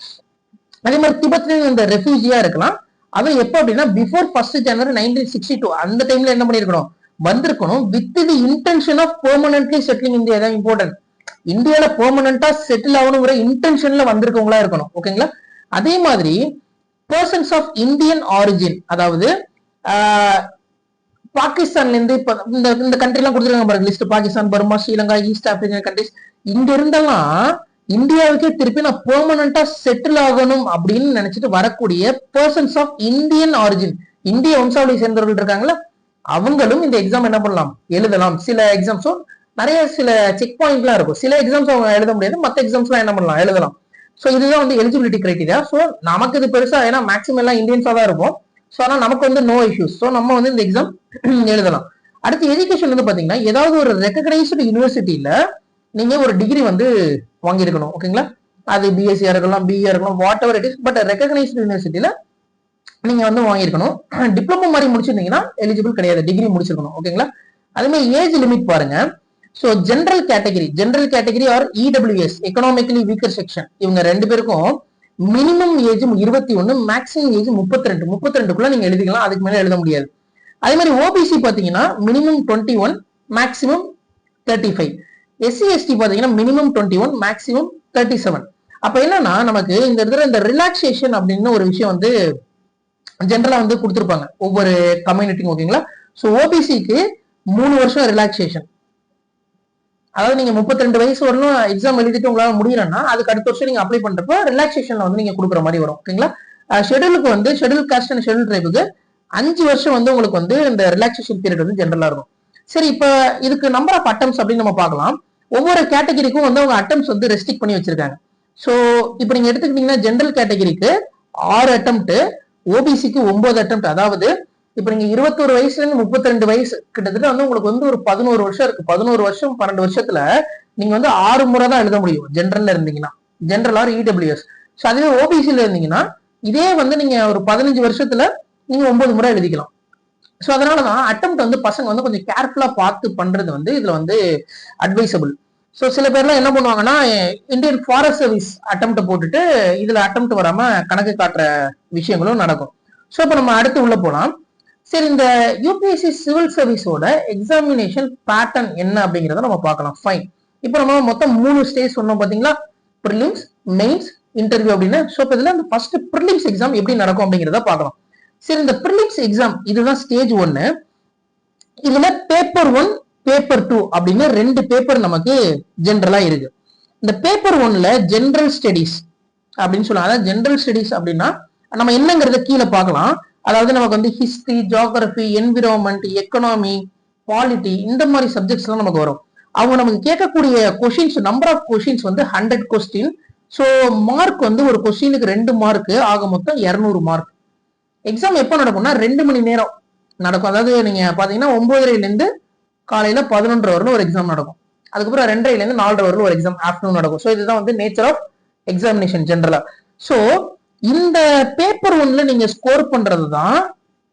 அதே மாதிரி திபெத்லயும் இந்த ரெஃப்யூஜியா இருக்கலாம். அது எப்போ அப்படின்னா பிஃபோர் 1 ஜனவரி 1962 அந்த டைம்ல என்ன பண்ணிருக்கணும், வந்திருக்கணும் with the intention of permanently settling India. தான் இம்பார்ட்டன்ட். இந்தியால பெர்மனண்டா செட்டில் ஆகணுங்கிற இன்டென்ஷன்ல வந்திருக்கவங்களா இருக்கணும். ஓகேங்களா. அதே மாதிரி பர்சன்ஸ் ஆஃப் இந்தியன் ஆரிஜின், அதாவது பாகிஸ்தான்ல இருந்து இப்ப இந்த கண்ட்ரி எல்லாம் கொடுத்துருக்காங்க பாருங்க list, Pakistan, Burma, Sri Lanka, east African countries. இங்க இருந்தெல்லாம் இந்தியாவுக்கே திருப்பி நான் பெர்மனண்டா செட்டில் ஆகணும் அப்படின்னு நினைச்சிட்டு வரக்கூடிய பர்சன்ஸ் ஆஃப் இந்தியன் ஆரிஜின், இந்திய வம்சாவளியை சேர்ந்தவர்கள் இருக்காங்களா, அவங்களும் இந்த எக்ஸாம் என்ன பண்ணலாம், எழுதலாம். சில எக்ஸாம்ஸும் நிறைய சில செக் பாயிண்ட்லாம் இருக்கும். சில எக்ஸாம்ஸ் அவங்க எழுத முடியாது, மற்ற எக்ஸாம்ஸ்லாம் என்ன பண்ணலாம், எழுதலாம். ஸோ இதுதான் வந்து எலிஜிபிலிட்டி கிரைட்டீரியா. ஸோ நமக்கு இது பெருசா, ஏன்னா மேக்ஸிமம் எல்லாம் இந்தியன்ஸா தான் இருக்கும். ஸோ ஆனால் நமக்கு வந்து நோ இஷ்யூஸ். ஸோ நம்ம வந்து இந்த எக்ஸாம் எழுதலாம். அடுத்து எஜுகேஷன் வந்து பாத்தீங்கன்னா ஏதாவது ஒரு ரெகக்னைஸ்டு யூனிவர்சிட்டியில நீங்க ஒரு டிகிரி வந்து வாங்கியிருக்கணும். ஓகேங்களா, அது பிஎஸ்சியா இருக்கலாம், பிஏ இருக்கலாம், what ever it is, but recognised யூனிவர்சிட்டியில நீங்க வந்து வாங்கியிருக்கணும். டிப்ளமோ மாதிரி முடிச்சிருந்தீங்கன்னா எலிஜிபிள் கிடையாது, டிகிரி முடிச்சிருக்கணும். ஓகேங்களா, அதே மாதிரி ஏஜ் லிமிட் பாருங்க. So general category R EWS, economically weaker section, இவங்க ரெண்டு பேருக்கும் மினிமம் ஏஜ் 21, மேக்ஸிமம் ஏஜ் 32. 32க்குள்ள நீங்க எழுதிக்கலாம், அதுக்கு மேல எழுத முடியாது. அதே மாதிரி ஓபிசி பாத்தீங்கன்னா மினிமம் 21, மேக்ஸிமம் 35. எஸ்சி எஸ்டி பாத்தீங்கன்னா மினிமம் 21, மேக்ஸிமம் 37. அப்ப என்னன்னா நமக்கு இந்த இடத்துல இந்த ரிலாக்ஸேஷன் அப்படின்னு ஒரு விஷயம் வந்து ஜென்ரலா வந்து கொடுத்துருப்பாங்க ஒவ்வொரு கம்யூனிட்டிக்கும். ஓகேங்களா, ஸோ ஓபிசிக்கு 3 வருஷம் ரிலாக்ஸேஷன். அதாவது நீங்க 32 வயசு வரணும் எக்ஸாம் எழுதிட்டு உங்களால முடியலன்னா அதுக்கு அடுத்த வருஷம் நீங்க அப்ளை பண்றப்ப ரிலாக்ஸேஷன்ல வந்து நீங்க கொடுக்குற மாதிரி வரும். ஓகேங்களா, ஷெட்யூலுக்கு வந்து ஷெட்யூல் காஸ்ட் அண்ட் ஷெட்யூல் ட்ரைபுக்கு 5 வருஷம் வந்து உங்களுக்கு வந்து இந்த ரிலாக்ஸேஷன் பீரியட் வந்து ஜென்ரலா இருக்கும். சரி, இப்ப இதுக்கு நம்பர் ஆஃப் அட்டம்ஸ் அப்படின்னு நம்ம பார்க்கலாம். ஒவ்வொரு கேட்டகரிக்கும் வந்து அவங்க அட்டம்ஸ் வந்து ரெஸ்ட்ரிக்ட் பண்ணி வச்சிருக்காங்க. ஸோ இப்போ நீங்க எடுத்துக்கிட்டீங்கன்னா ஜென்ரல் கேட்டகரிக்கு 6 அட்டம்ப்ட், ஓபிசிக்கு 9 அட்டம்ப்ட். அதாவது இப்ப நீங்க 21 வயசுல இருந்து 32 வயசு கிட்டத்தட்ட வந்து உங்களுக்கு வந்து ஒரு 11 வருஷம் இருக்கு. 11 வருஷம் 12 வருஷத்துல நீங்க வந்து 6 முறை தான் எழுத முடியும் ஜென்ரல்ல இருந்தீங்கன்னா, ஜென்ரல் ஆர் இடபிள்யூஎஸ். ஸோ அதுவே ஓபிசில இருந்தீங்கன்னா இதே வந்து நீங்க ஒரு 15 வருஷத்துல நீங்க 9 முறை எழுதிக்கலாம். ஸோ அதனாலதான் அட்டம்ப்ட் வந்து பசங்க வந்து கொஞ்சம் கேர்ஃபுல்லா பார்த்து பண்றது வந்து இதுல வந்து அட்வைசபிள். ஸோ சில பேர்லாம் என்ன பண்ணுவாங்கன்னா இந்தியன் ஃபாரஸ்ட் சர்வீஸ் அட்டம்ப்ட் போட்டுட்டு இதுல அட்டம்ப்ட் வராம கணக்கு காட்டுற விஷயங்களும் நடக்கும். ஸோ இப்போ நம்ம அடுத்து உள்ள போலாம். சரி, இந்த யூபிஎஸ்சி சிவில் சர்வீஸோட எக்ஸாமினேஷன் பேட்டர்ன் என்ன அப்படிங்கிறத நம்ம பார்க்கலாம். ஃபைன், இப்போ நம்ம மொத்தம் 3 ஸ்டேஜ் சொன்னோம் பாத்தீங்களா, ப்ரிலிம்ஸ், மெயின்ஸ், இன்டர்வியூ அப்படின்னு. ஸோ இப்போ இதுல இந்த ஃபர்ஸ்ட் ப்ரிலிம்ஸ் எக்ஸாம் எப்படி நடக்கும் அப்படிங்கிறத பார்க்கலாம். சரி, இந்த ப்ரிலிம்ஸ் எக்ஸாம் இதுதான் ஸ்டேஜ் 1. இதுல பேப்பர் 1, பேப்பர் 2 அப்படின்னு 2 பேப்பர் நமக்கு ஜென்ரலா இருக்கு. இந்த பேப்பர் 1ல ஜென்ரல் ஸ்டடிஸ் அப்படின்னு சொல்லுவாங்க. அதாவது ஜென்ரல் ஸ்டடிஸ் அப்படின்னா நம்ம என்னங்கிறத கீழே பார்க்கலாம். அதாவது நமக்கு வந்து history, geography, environment, economy, polity, இந்த மாதிரி சப்ஜெக்ட்ஸ் எல்லாம் நமக்கு வரும். அவங்க நமக்கு கேட்கக்கூடிய கொஸ்டின்ஸ், நம்பர் ஆஃப் கொஸ்டின்ஸ் வந்து 100 கொஸ்டின். ஸோ மார்க் வந்து ஒரு கொஸ்டினுக்கு 2 மார்க், ஆக மொத்தம் 200 மார்க். எக்ஸாம் எப்போ நடக்கும்னா 2 மணி நேரம் நடக்கும். அதாவது நீங்க பாத்தீங்கன்னா 9:30ல இருந்து காலையில 11:30 வரலும் ஒரு எக்ஸாம் நடக்கும். அதுக்கப்புறம் 2:30ல இருந்து 4:30 வரலும் ஒரு எக்ஸாம் ஆஃப்டர்நூன் நடக்கும். ஸோ இதுதான் வந்து நேச்சர் ஆஃப் எக்ஸாமினேஷன் ஜென்ரலா. ஸோ இந்த பேப்பர் 1ல நீங்க ஸ்கோர் பண்றது தான்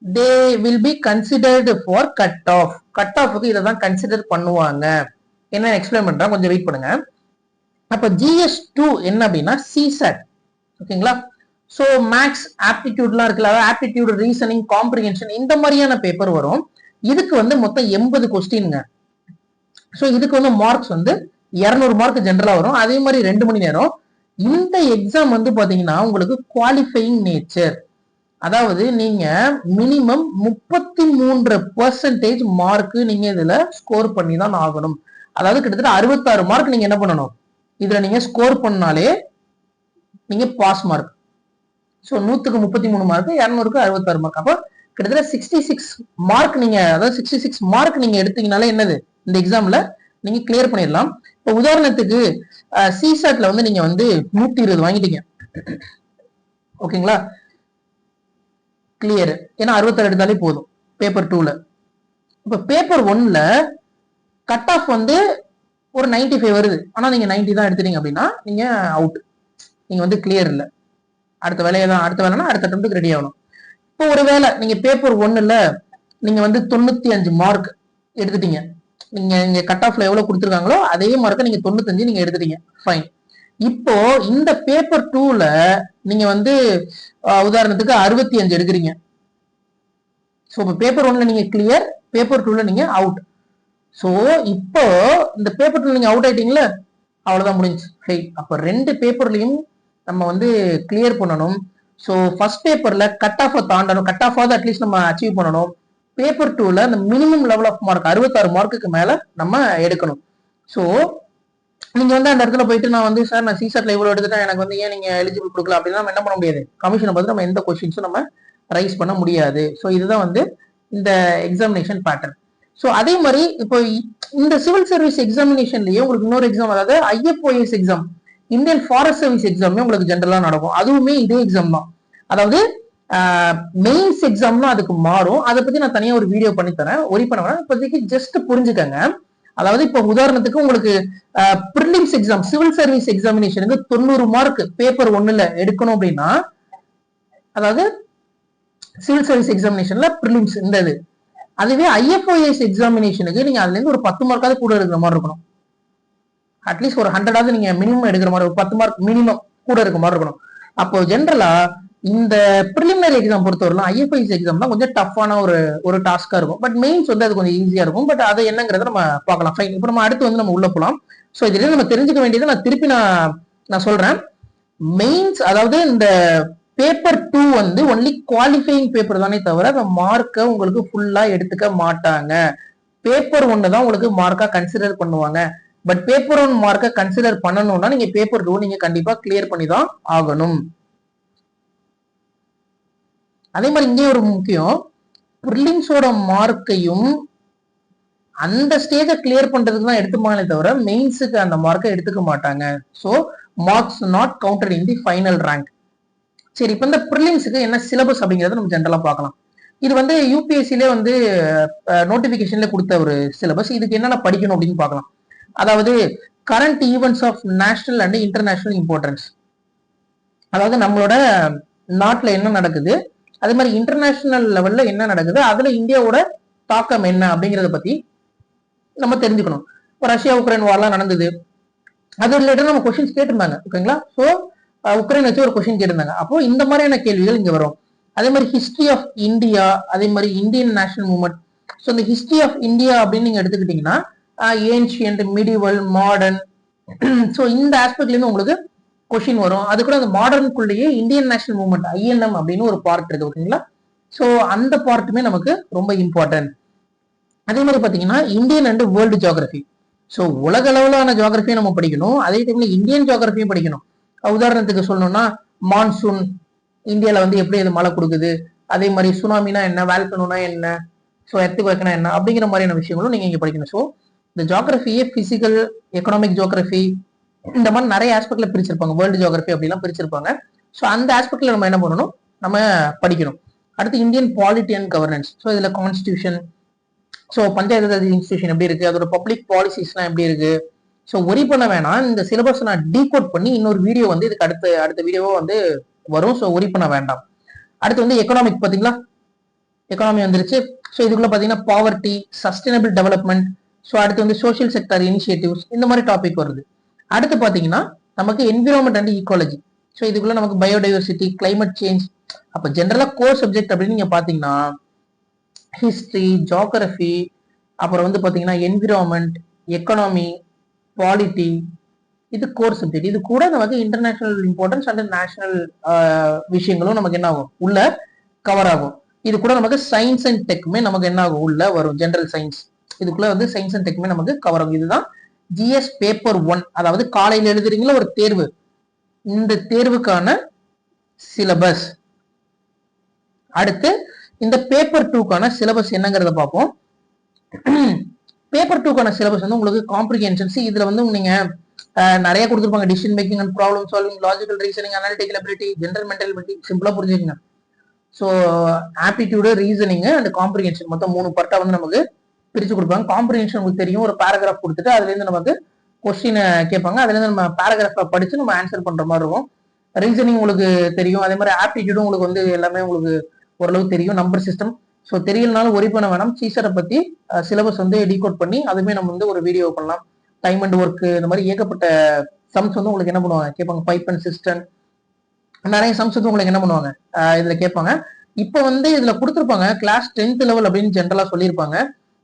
they will be considered for cut off. Cut ஆஃப்க்கு இதை தான் கன்சிடர் பண்ணுவாங்க. என்ன எக்ஸ்பிளைன் பண்றேன், கொஞ்சம் வெயிட் பண்ணுங்க. அப்ப GS2 என்ன அப்படின்னா சிசாட். ஓகேங்களா, ஸோ மேக்ஸ், ஆப்டிடியூட்லாம் இருக்குல்ல, அதாவது ஆப்டிடியூட், ரீசனிங், காம்ப்ரிஹென்ஷன், இந்த மாதிரியான பேப்பர் வரும். இதுக்கு வந்து மொத்தம் 80 கொஸ்டின்ங்க. ஸோ இதுக்கு வந்து மார்க்ஸ் வந்து 200 மார்க் ஜென்ரலா வரும். அதே மாதிரி 2 மணி நேரம். இந்த எக்ஸாம் வந்து பாத்தீங்கன்னா உங்களுக்கு குவாலிஃபையிங் நேச்சர். அதாவது நீங்க மினிமம் 33% மார்க் நீங்க இதுல ஸ்கோர் பண்ணி தான் ஆகணும். அதாவது கிட்டத்தட்ட 66 மார்க் நீங்க என்ன பண்ணணும், இதுல நீங்க ஸ்கோர் பண்ணாலே நீங்க பாஸ் மார்க். ஸோ 100க்கு 33 மார்க், 200க்கு 66 மார்க். அப்போ கிட்டத்தட்ட 66 மார்க் நீங்க, அதாவது 66 மார்க் நீங்க எடுத்தீங்கனாலே என்னது, இந்த எக்ஸாம்ல நீங்க கிளியர் பண்ணிடலாம். இப்போ உதாரணத்துக்கு சிசாட்ல வந்து நீங்க வந்து 120 வாங்கிட்டீங்க. ஓகேங்களா, கிளியர். ஏன்னா 66 எடுத்தாலே போதும் பேப்பர் 2ல. இப்ப பேப்பர் 1ல கட் ஆஃப் வந்து ஒரு 95 வருது, ஆனா நீங்க 90 தான் எடுத்துட்டீங்க அப்படின்னா நீங்க அவுட், நீங்க வந்து கிளியர் இல்ல. அடுத்த வேலையை தான், அடுத்த வேலைனா அடுத்த அட்டெம்ப்ட்க்கு ரெடி ஆகணும். இப்போ ஒரு வேலை நீங்க பேப்பர் 1ல நீங்க வந்து 95 மார்க் எடுத்துட்டீங்க, நீங்க இங்க கட் ஆஃப்ல எவ்வளவு கொடுத்துருக்காங்களோ அதே மார்க்கை நீங்க 95 நீங்க எடுத்துட்டீங்க, ஃபைன். இப்போ இந்த பேப்பர் 2ல நீங்க வந்து உதாரணத்துக்கு 65 எடுக்கிறீங்க. ஸோ இப்போ பேப்பர் 1ல நீங்க கிளியர், பேப்பர் 2ல நீங்க அவுட். ஸோ இப்போ இந்த பேப்பர் 2 நீங்க அவுட் ஆயிட்டீங்களா, அவ்வளவுதான் முடிஞ்சு, ஃபெயில். அப்போ 2 பேப்பர்லயும் நம்ம வந்து கிளியர் பண்ணணும். ஸோ ஃபர்ஸ்ட் பேப்பர்ல கட் ஆஃப் தாண்டணும், கட் ஆஃப் அட்லீஸ்ட் நம்ம அச்சீவ் பண்ணணும். பேப்பர் 2ல அந்த மினிமம் லெவல் ஆஃப் மார்க் 66 மார்க்குக்கு மேல நம்ம எடுக்கணும். ஸோ நீங்க வந்து அந்த இடத்துல போயிட்டு நான் வந்து சார் நான் சிசாட்ல இவ்வளவு எடுத்துட்டேன், எனக்கு வந்து ஏன் நீங்க எலிஜிபிள் கொடுக்கல அப்படின்னா நம்ம என்ன பண்ண முடியாது. கமிஷனை பார்த்து நம்ம எந்த கொஸ்டின்ஸும் நம்ம ரைஸ் பண்ண முடியாது. ஸோ இதுதான் வந்து இந்த எக்ஸாமினேஷன் பேட்டர்ன். ஸோ அதே மாதிரி இப்போ இந்த சிவில் சர்வீஸ் எக்ஸாமினேஷன்லயே உங்களுக்கு இன்னொரு எக்ஸாம், அதாவது IFoS exam, Indian forest service எக்ஸாமே உங்களுக்கு ஜென்ரலா நடக்கும். அதுவுமே இதே எக்ஸாம் தான். அதாவது மெயின்ஸ் எக்ஸாம்னா அதுக்கு மாறும். அதை பத்தி நான் தனியா ஒரு வீடியோ பண்ணி தரேன், ஒரி பண்ண வேணாம். இப்போதைக்கு ஜஸ்ட் புரிஞ்சுக்கங்க. அதாவது இப்போ உதாரணத்துக்கு உங்களுக்கு ப்ரிலிம்ஸ் எக்ஸாம் சிவில் சர்வீஸ் எக்ஸாமினேஷனுக்கு 90 மார்க் பேப்பர் 1ல எடுக்கணும் அப்படின்னா, அதாவது சிவில் சர்வீஸ் எக்ஸாமினேஷன்ல ப்ரிலிம்ஸ் இந்த இது. அதுவே ஐஎஃப்ஓஎஸ் எக்ஸாமினேஷனுக்கு நீங்க அதுல இருந்து ஒரு 10 மார்க்காவது கூட எடுக்கிற மாதிரி இருக்கணும். அட்லீஸ்ட் ஒரு 100ஆவது நீங்க மினிமம் எடுக்கிற மாதிரி, ஒரு 10 மார்க் மினிமம் கூட இருக்க மாதிரி இருக்கணும். அப்போ ஜென்ரலா இந்த ப்ரிலிமினரி எக்ஸாம் பொறுத்தவரைக்கும் ஐஎஃப்ஐஎஸ் எக்ஸாம் தான் கொஞ்சம் டஃப்பான ஒரு டாஸ்கா இருக்கும். பட் மெயின்ஸ் வந்து அது கொஞ்சம் ஈஸியா இருக்கும். பட் அது என்னங்கிறத நம்ம பார்க்கலாம். ஃபைன். இப்போ நம்ம அடுத்து வந்து நம்ம உள்ள போலாம். ஸோ இதுல நம்ம தெரிஞ்சுக்க வேண்டியது நான் திருப்பி நான் சொல்றேன். மெயின்ஸ் அதாவது இந்த பேப்பர் 2 வந்து ஒன்லி குவாலிஃபைங் பேப்பர் தானே தவிர அந்த மார்க்கை உங்களுக்கு ஃபுல்லா எடுத்துக்க மாட்டாங்க. பேப்பர் 1 தான் உங்களுக்கு மார்க்கா கன்சிடர் பண்ணுவாங்க. பட் பேப்பர் 1 மார்க்கை கன்சிடர் பண்ணணும்னா நீங்க பேப்பர் 2 நீங்க கண்டிப்பா கிளியர் பண்ணி தான் ஆகணும். அதே மாதிரி இங்கே ஒரு முக்கியம், ப்ரிலிம்ஸோட மார்க்கையும் அந்த ஸ்டேஜை கிளியர் பண்றதுக்கு தான் எடுத்துப்பாங்களே தவிர மெயின்ஸுக்கு அந்த மார்க்கை எடுத்துக்க மாட்டாங்க. So marks not counted in the final rank. சரி, இப்போ இந்த ப்ரிலிம்ஸுக்கு என்ன சிலபஸ் அப்படிங்கறத நம்ம ஜென்ரலா பார்க்கலாம். இது வந்து யூபிஎஸ்சிலே வந்து நோட்டிபிகேஷன்ல கொடுத்த ஒரு சிலபஸ். இதுக்கு என்னென்ன படிக்கணும் அப்படின்னு பார்க்கலாம். அதாவது current events of national and international importance, அதாவது நம்மளோட நாட்டுல என்ன நடக்குது, அதே மாதிரி இன்டர்நேஷனல் லெவல்ல என்ன நடக்குது, அதுல இந்தியாவோட தாக்கம் என்ன அப்படிங்கறத பத்தி நம்ம தெரிஞ்சுக்கணும். இப்போ ரஷ்யா உக்ரைன் வார்லாம் நடந்தது, அது ரிலேட்டட் நம்ம கொஸ்டின்ஸ் கேட்டிருந்தாங்க. ஓகேங்களா? ஸோ உக்ரைன் வச்சு ஒரு கொஸ்டின் கேட்டிருந்தாங்க. அப்போ இந்த மாதிரியான கேள்விகள் இங்க வரும். அதே மாதிரி ஹிஸ்டரி ஆஃப் இந்தியா, அதே மாதிரி இந்தியன் நேஷனல் மூவ்மெண்ட். ஸோ இந்த ஹிஸ்டரி ஆஃப் இந்தியா அப்படின்னு நீங்க எடுத்துக்கிட்டீங்கன்னா ஏன்ஷியன்ட், மிடிவல், மாடர்ன், ஸோ இந்த ஆஸ்பெக்ட்ல இருந்து உங்களுக்கு கொஸ்டின் வரும். அது கூட அந்த மாடர்னுக்குள்ளேயே இந்தியன் நேஷனல் மூவ்மெண்ட் ஐஎன்எம் அப்படின்னு ஒரு பார்ட் இருக்கு. ஓகேங்களா? ஸோ அந்த பார்ட்டுமே நமக்கு ரொம்ப இம்பார்ட்டன்ட். அதே மாதிரி பாத்தீங்கன்னா Indian and world geography. So உலக அளவிலான ஜியோகிரபியும் நம்ம படிக்கணும், அதே டைம்ல இந்தியன் ஜியோகிரபியும் படிக்கணும். உதாரணத்துக்கு சொல்லணும்னா மான்சூன் இந்தியால வந்து எப்படி அது மழை கொடுக்குது, அதே மாதிரி சுனாமினா என்ன, வால்கனோனா என்ன, ஸோ எர்த்குவேக்னா என்ன அப்படிங்கிற மாதிரியான விஷயங்களும் நீங்க இங்க படிக்கணும். ஸோ இந்த ஜியோகிரபியே பிசிக்கல், எக்கனாமிக் ஜியோகிரபி, இந்த மாதிரி நிறைய ஆஸ்பெக்ட்ல பிரிச்சிருப்பாங்க. வேர்ல்டு ஜியோகிரபி அப்படிலாம் பிரிச்சிருப்பாங்க. ஸோ அந்த ஆஸ்பெக்ட்ல நம்ம என்ன பண்ணணும், நம்ம படிக்கணும். அடுத்து Indian polity and governance. So இதுல constitution, so panchayat raj institution எப்படி இருக்கு, அதோட பப்ளிக் பாலிசிஸ்லாம் எப்படி இருக்கு. ஸோ ஒரி பண்ண வேணாம், இந்த சிலபஸ் நான் டீகோட் பண்ணி இன்னொரு வீடியோ வந்து இதுக்கு அடுத்த வீடியோவோ வந்து வரும். ஸோ ஒரி பண்ண வேண்டாம். அடுத்து வந்து எக்கனாமிக் பாத்தீங்களா, எக்கனாமி வந்துருச்சு. ஸோ இதுக்குள்ள பாத்தீங்கன்னா பாவர்ட்டி, சஸ்டைனபிள் டெவலப்மெண்ட், ஸோ அடுத்து வந்து சோஷியல் செக்டர் இனிஷியேட்டிவ்ஸ், இந்த மாதிரி டாபிக் வருது. அடுத்து பாத்தீங்கன்னா நமக்கு என்விரான்மெண்ட் அண்ட் ஈக்காலஜி. ஸோ இதுக்குள்ள நமக்கு பயோடைவர்சிட்டி, கிளைமேட் சேஞ்ச். அப்ப ஜென்ரலா கோர் சப்ஜெக்ட் அப்படின்னு நீங்க பாத்தீங்கன்னா ஹிஸ்டரி, ஜியோகிரபி, அப்புறம் வந்து பாத்தீங்கன்னா என்விரான்மெண்ட், எக்கனாமி, பாலிட்டி, இது கோர் சப்ஜெக்ட். இது கூட நமக்கு இன்டர்நேஷனல் இம்பார்ட்டன்ஸ் அண்ட் நேஷனல் விஷயங்களும் நமக்கு என்ன ஆகும், உள்ள கவர் ஆகும். இது கூட நமக்கு சயின்ஸ் அண்ட் டெக்குமே நமக்கு என்ன ஆகும், உள்ள வரும். ஜெனரல் சயின்ஸ் இதுக்குள்ள வந்து சயின்ஸ் அண்ட் டெக்குமே நமக்கு கவர் ஆகும். இதுதான் ஜிஎஸ் பேப்பர் 1, அதாவது காலையில் எழுதுறீங்களா ஒரு தேர்வு, இந்த தேர்வுக்கான சிலபஸ். அடுத்து இந்த பேப்பர் 2க்கான சிலபஸ் என்னங்கிறத பார்ப்போம். பேப்பர் 2க்கான சிலபஸ் வந்து உங்களுக்கு காம்ப்ரிஹென்ஷன்ஸ். இதுல வந்து நீங்க நிறைய கொடுத்துருப்பாங்க. Decision making and problem solving, logical reasoning, analytical ability, general mental ability. சிம்பிளா புரிஞ்சுக்கங்க. So aptitude, reasoning and comprehension மொத்தம் 3 பார்ட்டா வந்து நமக்கு பிரிச்சு கொடுப்பாங்க. காம்ப்ரிஹென்ஷன் உங்களுக்கு தெரியும், ஒரு பேராகிராஃப் கொடுத்துட்டு அதுல இருந்து நமக்கு கொஸ்டின் கேட்பாங்க. அதுல இருந்து நம்ம பேராகிராஃபை படிச்சு நம்ம ஆன்சர் பண்ற மாதிரி இருக்கும். ரீசனிங் உங்களுக்கு தெரியும், அதே மாதிரி ஆப்டிடியூடும் உங்களுக்கு வந்து எல்லாமே உங்களுக்கு ஓரளவு தெரியும். நம்பர் சிஸ்டம் ஸோ தெரியலனாலும் ஒரி பண்ண வேணாம். சீசரை பத்தி சிலபஸ் வந்து டீகோட் பண்ணி அதுவுமே நம்ம வந்து ஒரு வீடியோ பண்ணலாம். டைம் அண்ட் ஒர்க், இந்த மாதிரி ஏகப்பட்ட சம்ஸ் வந்து உங்களுக்கு என்ன பண்ணுவாங்க கேட்பாங்க. பைப் அண்ட் சிஸ்டம், நிறைய சம்ஸ் வந்து உங்களுக்கு என்ன பண்ணுவாங்க இதுல கேட்பாங்க. இப்போ வந்து இதுல கொடுத்துருப்பாங்க கிளாஸ் 10th லெவல் அப்படின்னு ஜென்ரலா சொல்லியிருப்பாங்க.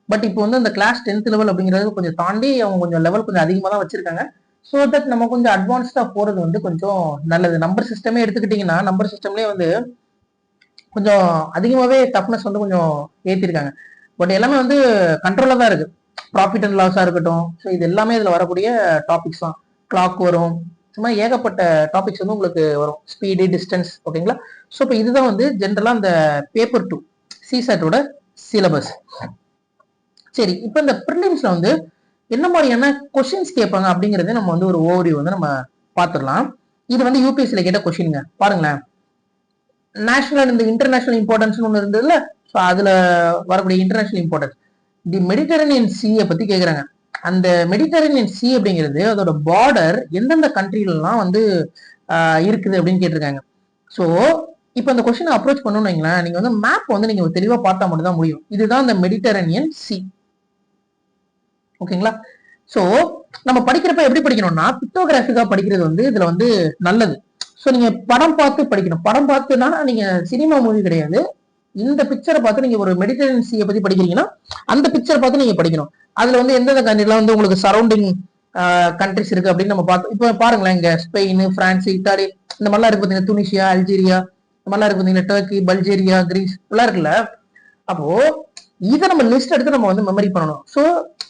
பட் இப்போ வந்து அந்த கிளாஸ் 10th லெவல் அப்படிங்கிறது கொஞ்சம் தாண்டி அவங்க கொஞ்சம் லெவல் கொஞ்சம் அதிகமாக தான் வச்சிருக்காங்க. ஸோ தட் நம்ம கொஞ்சம் அட்வான்ஸ்டா போறது வந்து கொஞ்சம் நல்லது. நம்பர் சிஸ்டமே எடுத்துக்கிட்டீங்கன்னா நம்பர் சிஸ்டம்லேயே வந்து கொஞ்சம் அதிகமாகவே டஃப்னஸ் வந்து கொஞ்சம் ஏற்றிருக்காங்க. பட் எல்லாமே வந்து கண்ட்ரோலாக தான் இருக்கு. ப்ராஃபிட் அண்ட் லாஸாக இருக்கட்டும், ஸோ இது எல்லாமே இதில் வரக்கூடிய டாபிக்ஸ் தான். கிளாக் வரும், சும்மா ஏகப்பட்ட டாபிக்ஸ் வந்து உங்களுக்கு வரும். ஸ்பீடு, டிஸ்டன்ஸ், ஓகேங்களா. ஸோ இப்போ இதுதான் வந்து ஜென்ரலாக இந்த பேப்பர் 2 சிசாட்டோட சிலபஸ். சரி, இப்போ இந்த ப்ரிலிம்ஸ்ல வந்து என்ன மாதிரியான கொஸ்டின்ஸ் கேட்பாங்க அப்படிங்கறத நம்ம வந்து ஒரு ஓவர்வியூ வந்து நம்ம பார்த்துடலாம். இது வந்து யூபிஎஸ்சில கேட்ட கொஸ்டின்ங்க. பாருங்களேன், நேஷனல் இந்த இன்டர்நேஷனல் இம்பார்ட்டன்ஸ் ஒன்று இருந்ததுல, ஸோ அதுல வரக்கூடிய இன்டர்நேஷனல் இம்பார்ட்டன்ஸ் தி மெடிட்டரேனியன் சீயை பத்தி கேட்குறாங்க. அந்த மெடிட்டரேனியன் சி அப்படிங்கிறது அதோட பார்டர் எந்தெந்த கண்ட்ரிலாம் வந்து இருக்குது அப்படின்னு கேட்டிருக்காங்க. ஸோ இப்போ அந்த கொஸ்டினை அப்ரோச் பண்ணணும்னு வைங்களேன், நீங்க வந்து மேப் வந்து நீங்க தெளிவாக பார்த்தா மட்டும் தான் முடியும். இதுதான் இந்த மெடிட்டரேனியன் சி, ஓகேங்களா. ஸோ நம்ம படிக்கிறப்ப எப்படி படிக்கணும்னா பிக்டோகிராஃபிக்கா படிக்கிறது வந்து இதுல வந்து நல்லது. ஸோ நீங்க படம் பார்த்து படிக்கணும். படம் பார்த்துனா நீங்க சினிமா மூவி கிடையாது. இந்த பிக்சரை பார்த்து நீங்க ஒரு மெடிட்டரேனியன் சீயை பத்தி படிக்கிறீங்கன்னா அந்த பிக்சரை பார்த்து நீங்க படிக்கணும். அதுல வந்து எந்தெந்த கண்ட்ரிலாம் வந்து உங்களுக்கு சரௌண்டிங் கண்ட்ரிஸ் இருக்கு அப்படின்னு நம்ம பார்த்தோம். இப்போ பாருங்களேன், இங்க ஸ்பெயின், பிரான்ஸ், இத்தாலி இந்த மாதிரிலாம் இருக்கு பார்த்தீங்கன்னா, துனிஷியா, அல்ஜீரியா இந்த மாதிரிலாம் இருக்கு பார்த்தீங்கன்னா, டர்க்கி, பல்ஜேரியா, கிரீஸ் எல்லாம் இருக்குல்ல. அப்போ இதை நம்ம லிஸ்ட் எடுத்து நம்ம வந்து மெமரி பண்ணணும். ஸோ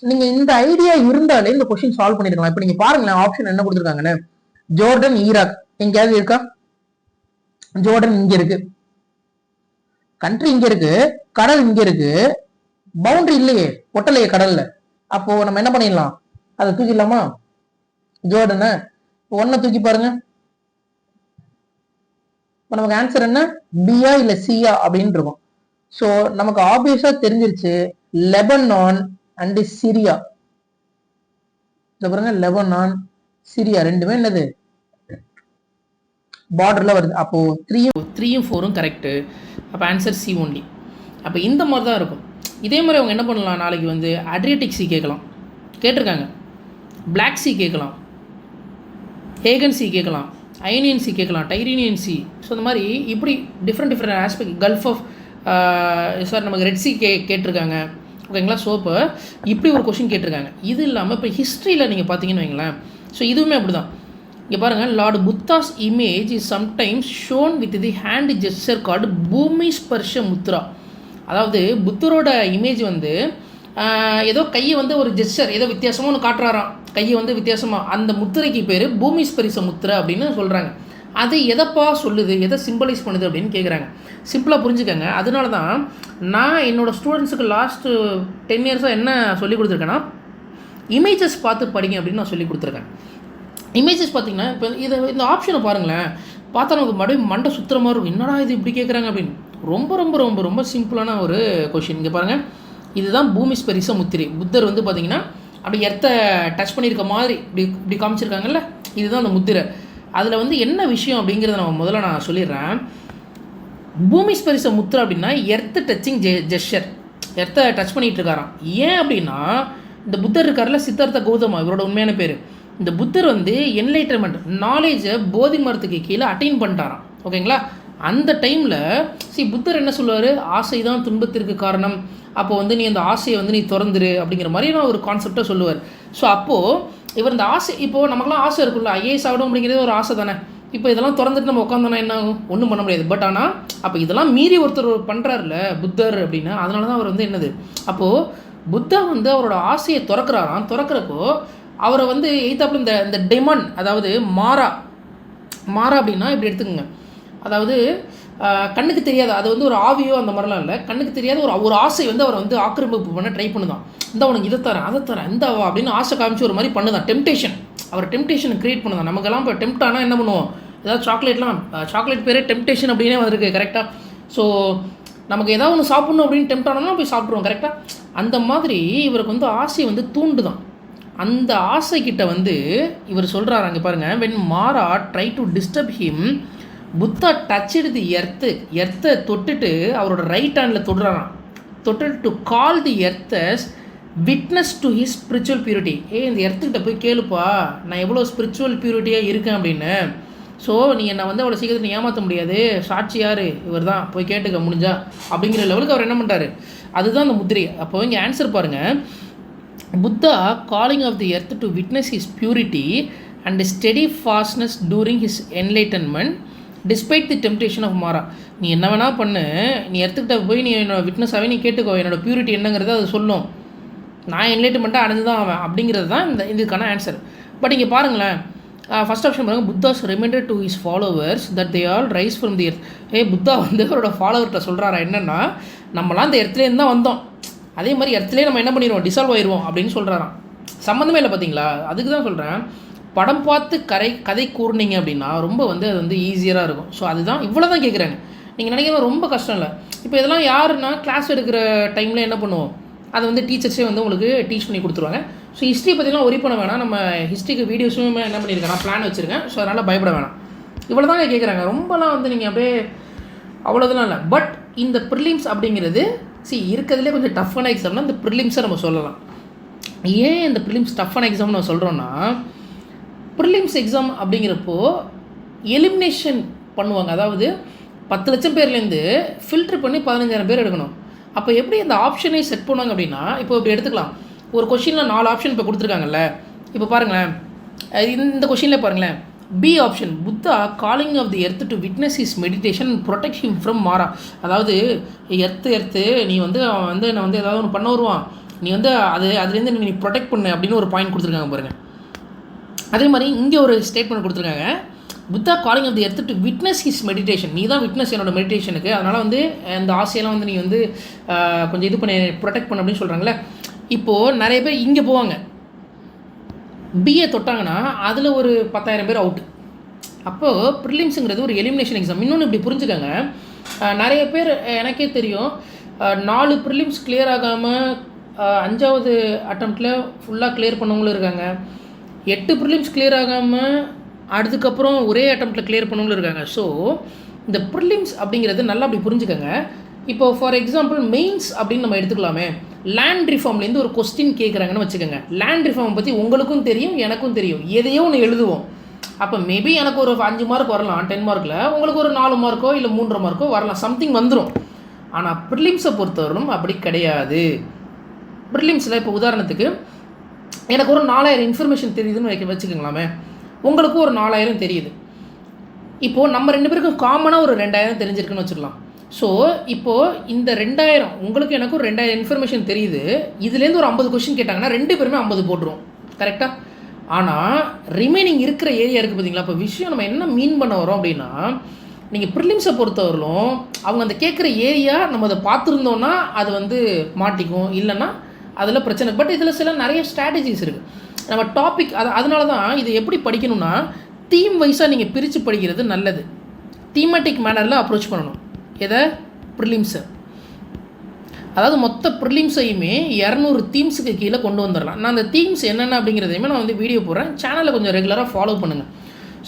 நீங்க இந்த ஐடியா இருந்தாலே இந்த கொஸ்டின் சால்வ் பண்ணிருக்கலாம். இப்போ நீங்க பாருங்களேன், ஆப்ஷன் என்ன கொடுத்துருக்காங்கன்னு, ஜோர்டன், ஈராக் எங்கேயாவது இருக்கா? ஜோர்டன் இங்க இருக்கு, கண்ட்ரி இங்க இருக்கு, கடல் இங்க இருக்கு, பவுண்டரி இல்லையே, ஒட்டலையே கடல்ல. அப்போ நம்ம என்ன பண்ணிடலாம், அதை தூக்கிடலாமா? ஜோர்டனை ஒன்ன தூக்கி பாருங்க. இப்போ நமக்கு ஆன்சர் என்ன, பியா இல்ல சியா அப்படின்னு இருக்கும். ஸோ நமக்கு ஆப்வியஸா தெரிஞ்சிருச்சு, லெபனான் அண்ட் சிரியா. இந்த பாருங்க, லெபனான், சிரியா ரெண்டுமே என்னது, பார்டர்ல வருது. அப்போ 3யும் 4ம் கரெக்டு. அப்போ ஆன்சர் சி ஒன்லி. அப்போ இந்த மாதிரி தான் இருக்கும். இதே மாதிரி அவங்க என்ன பண்ணலாம், நாளைக்கு வந்து அட்ரியாட்டிக் சி கேட்கலாம், கேட்டிருக்காங்க. பிளாக் சி கேட்கலாம், ஹேகன் சி கேட்கலாம், அயனியன் சி கேட்கலாம், டைரீனியன் சி. ஸோ இந்த மாதிரி இப்படி டிஃப்ரெண்ட் ஆஸ்பெக்ட், கல்ஃப் ஆஃப் சார் நமக்கு ரெட் சி கேட்டிருக்காங்க, ஓகேங்களா. ஸோ இப்போ இப்படி ஒரு கொஷின் கேட்டிருக்காங்க. இது இல்லாமல் இப்போ ஹிஸ்ட்ரியில் நீங்கள் பார்த்தீங்கன்னு வைங்களேன், ஸோ இதுவுமே அப்படி தான். இங்கே பாருங்கள், Lord Buddha's image is sometimes shown with the hand gesture card பூமி ஸ்பர்ஷ முத்ரா. அதாவது புத்தரோட இமேஜ் வந்து ஏதோ கையை வந்து ஒரு ஜெஸ்டர் ஏதோ வித்தியாசமாக ஒன்று காட்டுறாராம், கையை வந்து வித்தியாசமாக, அந்த முத்திரைக்கு பேர் பூமி ஸ்பரிச முத்திரை அப்படின்னு சொல்கிறாங்க. அது எதைப்பா சொல்லுது, எதை சிம்பிளைஸ் பண்ணுது அப்படின்னு கேட்குறாங்க. சிம்பிளாக புரிஞ்சுக்கங்க. அதனால தான் நான் என்னோடய ஸ்டூடெண்ட்ஸுக்கு லாஸ்ட்டு 10 இயர்ஸாக என்ன சொல்லி கொடுத்துருக்கேன்னா, இமேஜஸ் பார்த்து படிங்க அப்படின்னு நான் சொல்லி கொடுத்துருக்கேன். இமேஜஸ் பார்த்தீங்கன்னா, இப்போ இந்த ஆப்ஷனை பாருங்களேன், பார்த்தா நமக்கு மறுபடியும் மண்டை சுற்றுற மாதிரி இருக்கும். என்னடா இது இப்படி கேட்குறாங்க அப்படின்னு. ரொம்ப ரொம்ப ரொம்ப ரொம்ப சிம்பிளான ஒரு கொஷின். இங்கே பாருங்கள், இதுதான் பூமி ஸ்பரிச முத்திரை. புத்தர் வந்து பார்த்தீங்கன்னா அப்படி எர்த்தை டச் பண்ணியிருக்க மாதிரி இப்படி காமிச்சிருக்காங்கல்ல, இதுதான் அந்த முத்திரை. அதில் வந்து என்ன விஷயம் அப்படிங்கிறத நம்ம முதல்ல நான் சொல்லிடுறேன். பூமி ஸ்பரிச முத்திரை அப்படின்னா எர்த்து டச்சிங் ஜெஸ்டர், எர்த்தை டச் பண்ணிகிட்டு இருக்காராம். ஏன் அப்படின்னா, இந்த புத்தர் இருக்கார்ல, சித்தார்த்த கௌதமா, இவரோட உண்மையான பேர். இந்த புத்தர் வந்து என்லைட்டன்மெண்ட் நாலேஜை போதி மரத்துக்கு கீழே அட்டைன் பண்ணிட்டாராம், ஓகேங்களா. அந்த டைமில் புத்தர் என்ன சொல்லுவார், ஆசை தான் துன்பத்திற்கு காரணம், அப்போ வந்து நீ அந்த ஆசையை வந்து நீ திறந்துரு அப்படிங்கிற மாதிரியான ஒரு கான்செப்டை சொல்லுவார். ஸோ அப்போது இவர் இந்த ஆசை, இப்போது நமக்குலாம் ஆசை இருக்குல்ல, ஐஏஎஸ் ஆகணும் அப்படிங்கிறது ஒரு ஆசை தானே. இப்போ இதெல்லாம் திறந்துட்டு நம்ம உட்காந்தோன்னா என்ன ஆகும், ஒன்றும் பண்ண முடியாது. பட் ஆனால் அப்போ இதெல்லாம் மீறி ஒருத்தர் பண்ணுறாருல புத்தர் அப்படின்னா, அதனால தான் அவர் வந்து என்னது, அப்போது புத்தா வந்து அவரோட ஆசையை திறக்கிறாராம். திறக்கிறப்போ அவரை வந்து எய்த்தாப்பில் இந்த டெமன், அதாவது மாறா அப்படின்னா இப்படி எடுத்துக்கோங்க. அதாவது கண்ணுக்கு தெரியாத, அது வந்து ஒரு ஆவியோ அந்த மாதிரிலாம் இல்லை, கண்ணுக்கு தெரியாத ஒரு ஆசை வந்து அவரை வந்து ஆக்கிரமிப்பு பண்ண ட்ரை பண்ணுதான். இந்த அவனுக்கு இதை தரேன் அதை தரேன் இந்த அப்படின்னு ஆசை காமிச்சு ஒரு மாதிரி பண்ணுதான். டெம்டேஷன், அவர் டெம்டேஷனை க்ரியேட் பண்ணுதான். நமக்கெல்லாம் இப்போ டெம்ட் ஆனால் என்ன பண்ணுவோம், ஏதாவது சாக்லேட் பேரே டெம்டேஷன் அப்படின்னே வந்திருக்கு, கரெக்டாக. ஸோ நமக்கு ஏதாவது ஒன்று சாப்பிட்ணும் அப்படின்னு டெம்ட் ஆனோம்னா போய் சாப்பிட்ருவோம், கரெக்டாக. அந்த மாதிரி இவருக்கு வந்து ஆசையை வந்து தூண்டுதான். அந்த ஆசைக்கிட்ட வந்து இவர் சொல்கிறாரு, அங்கே பாருங்கள், when Mara try to disturb him, Buddha touched the எர்த்தை தொட்டுட்டு அவரோட ரைட் ஹேண்டில் தொடுறாராம். தொட்டுட்டு to call the earth's witness to his spiritual purity. இந்த எர்த்துக்கிட்ட போய் கேளுப்பா, நான் எவ்வளோ ஸ்பிரிச்சுவல் பியூரிட்டியாக இருக்கேன் அப்படின்னு. ஸோ நீ என்னை வந்து அவ்வளோ சீக்கிரத்தில் நீ ஏமாற்ற முடியாது, சாட்சி யார், இவர் தான், போய் கேட்டுக்க முடிஞ்சா அப்படிங்கிற லெவலுக்கு அவர் என்ன பண்ணுறாரு. அதுதான் அந்த முத்திரை. அப்போ இங்கே ஆன்சர் பாருங்கள், Buddha calling of the earth to witness his purity and steady fastness during his enlightenment despite the temptation of Mara. நீ என்ன வேணால் பண்ணு, நீ எடுத்துக்கிட்ட போய் நீ என்னோட விட்னஸாகவே நீ கேட்டுக்கோ, என்னோடய பியூரிட்டி என்னங்கிறத அது சொல்லும், நான் என்லைட்மெண்ட்டாக அடைஞ்சு தான் ஆவேன் அப்படிங்கிறது தான் இதுக்கான ஆன்சர். பட் இங்கே பாருங்களேன், ஃபஸ்ட் ஆப்ஷன் பாருங்கள், Buddha's reminder to his followers that they all rise from the earth. Buddha வந்து அவரோட ஃபாலோவர்கிட்ட சொல்கிறாரா என்னென்னா, நம்மளாம் அந்த எர்த்துலேருந்து தான் வந்தோம், அதே மாதிரி எர்த்துலேயே நம்ம என்ன பண்ணிடுவோம், டிசால்வ் ஆயிடுவோம் அப்படின்னு சொல்கிறாராம். சம்மந்தமே இல்லை பார்த்தீங்களா? அதுக்கு தான் சொல்கிறேன், படம் பார்த்து கதை கூர்னீங்க அப்படின்னா ரொம்ப வந்து அது வந்து ஈஸியராக இருக்கும். ஸோ அதுதான் இவ்வளோ தான் கேட்குறாங்க. நீங்கள் நினைக்கிறது ரொம்ப கஷ்டம் இல்லை. இப்போ இதெல்லாம் யாருன்னா கிளாஸ் எடுக்கிற டைமில் என்ன பண்ணுவோம், அதை வந்து டீச்சர்ஸே வந்து உங்களுக்கு டீச் பண்ணி கொடுத்துருவாங்க. ஸோ ஹிஸ்ட்ரி பற்றிலாம் ஒரி பண்ண வேணாம், நம்ம ஹிஸ்ட்ரிக்கு வீடியோஸுமே என்ன பண்ணியிருக்கேன், நான் பிளான் வச்சுருக்கேன். ஸோ அதனால் பயப்பட வேணாம். இவ்வளோ தாங்க கேட்குறாங்க, ரொம்பலாம் வந்து நீங்கள் அப்படியே அவ்வளோதெல்லாம் இல்லை. பட் இந்த ப்ரிலிம்ஸ் அப்படிங்கிறது இருக்கிறதுலே கொஞ்சம் டஃப்பான எக்ஸாம்னா இந்த ப்ரிலிம்ஸை நம்ம சொல்லலாம். ஏன் இந்த ப்ரிலிம்ஸ் டஃப்பான எக்ஸாம்னு நம்ம சொல்கிறோன்னா, ப்ரிலிம்ஸ் எக்ஸாம் அப்படிங்கிறப்போ எலிமினேஷன் பண்ணுவாங்க. அதாவது 10 லட்சம் பேர்லேருந்து ஃபில்ட்ரு பண்ணி 15,000 பேர் எடுக்கணும். அப்போ எப்படி அந்த ஆப்ஷனை செட் பண்ணுவாங்க அப்படின்னா, இப்போ இப்படி எடுத்துக்கலாம், ஒரு கொஷினில் 4 ஆப்ஷன் இப்போ கொடுத்துருக்காங்கல்ல. இப்போ பாருங்களேன், இந்த கொஷினில் பாருங்களேன், B option, Buddha calling of the earth to witness his meditation protect him from Mara. அதாவது எர்த்து நீ வந்து அவன் வந்து நான் வந்து ஏதாவது ஒன்று பண்ண வருவான், நீ வந்து அதுலேருந்து நீ ப்ரொடெக்ட் பண்ணு அப்படின்னு ஒரு பாயிண்ட் கொடுத்துருக்காங்க பாருங்கள். அதே மாதிரி இங்கே ஒரு ஸ்டேட்மெண்ட் கொடுத்துருக்காங்க, Buddha calling of the earth to witness his meditation. நீ தான் விட்னஸ் என்னோட மெடிடேஷனுக்கு, அதனால் வந்து அந்த ஆசையெல்லாம் வந்து நீ வந்து கொஞ்சம் இது பண்ணி ப்ரொடெக்ட் பண்ண அப்படின்னு சொல்கிறாங்களே. இப்போது நிறைய பேர் இங்கே போவாங்க, பிஏ தொட்டாங்கன்னா அதில் ஒரு 10,000 பேர் அவுட்டு. அப்போது ப்ரிலிம்ஸுங்கிறது ஒரு எலிமினேஷன் எக்ஸாம். இன்னொன்று இப்படி புரிஞ்சுக்கோங்க, நிறைய பேர் எனக்கே தெரியும் 4 ப்ரிலிம்ஸ் கிளியர் ஆகாமல் 5வது அட்டம்ப்டில் ஃபுல்லாக கிளியர் பண்ணவங்களும் இருக்காங்க, 8 ப்ரிலிம்ஸ் கிளியர் ஆகாமல் அதுக்கப்புறம் ஒரே அட்டம்ப்டில் கிளியர் பண்ணவங்களும் இருக்காங்க. ஸோ இந்த ப்ரிலிம்ஸ் அப்படிங்கிறது நல்லா அப்படி புரிஞ்சுக்கோங்க. இப்போ ஃபார் எக்ஸாம்பிள் மெயின்ஸ் அப்படின்னு நம்ம எடுத்துக்கலாமே, லேண்ட் ரிஃபார்ம்லேருந்து ஒரு கொஸ்டின் கேட்குறாங்கன்னு வச்சுக்கோங்க. லேண்ட் ரிஃபார்ம் பற்றி உங்களுக்கும் தெரியும், எனக்கும் தெரியும், எதையோ ஒன்று எழுதுவோம். அப்போ மேபி எனக்கு ஒரு 5 மார்க் வரலாம் 10 மார்க்கில், உங்களுக்கு ஒரு 4 மார்க்கோ இல்லை 3.5 மார்க்கோ வரலாம், சம்திங் வந்துடும். ஆனால் ப்ரிலிம்ஸை பொறுத்தவரைக்கும் அப்படி கிடையாது. ப்ரிலிம்ஸில் இப்போ உதாரணத்துக்கு எனக்கு ஒரு 4000 இன்ஃபர்மேஷன் தெரியுதுன்னு வச்சுக்கோங்களாமே, உங்களுக்கு ஒரு 4000 தெரியுது. இப்போது நம்ம 2 பேருக்கும் காமனாக ஒரு 2000 தெரிஞ்சிருக்குன்னு வச்சுக்கலாம். ஸோ இப்போது இந்த 2000 உங்களுக்கு எனக்கும் 2000 இன்ஃபர்மேஷன் தெரியுது, இதுலேருந்து ஒரு 50 கொஸ்டின் கேட்டாங்கன்னா 2 பேருமே 50 போட்டுருவோம், கரெக்டாக? ஆனால் ரிமைனிங் இருக்கிற ஏரியா இருக்குது பார்த்தீங்களா. இப்போ விஷயம் நம்ம என்ன மீன் பண்ண வரோம் அப்படின்னா, நீங்கள் ப்ரிலிம்ஸை பொறுத்தவரையிலும் அவங்க அந்த கேட்குற ஏரியா நம்ம அதை பார்த்துருந்தோன்னா அது வந்து மாட்டிக்கும், இல்லைன்னா அதில் பிரச்சனை. பட் இதில் சில நிறைய ஸ்ட்ராட்டஜிஸ் இருக்குது. நம்ம டாபிக் அதனால தான் இது எப்படி படிக்கணும்னா, தீம் வைஸாக நீங்கள் பிரித்து படிக்கிறது நல்லது. தீமேட்டிக் மேனரில் அப்ரோச் பண்ணணும் எதை, ப்ரிலிம்ஸை. அதாவது மொத்த ப்ரிலிம்ஸையுமே 200 தீம்ஸுக்கு கீழே கொண்டு வந்துடலாம். நான் அந்த தீம்ஸ் என்னென்ன அப்படிங்கிறதையுமே நான் வந்து வீடியோ போடுறேன், சேனலில் கொஞ்சம் ரெகுலராக ஃபாலோ பண்ணுங்கள்.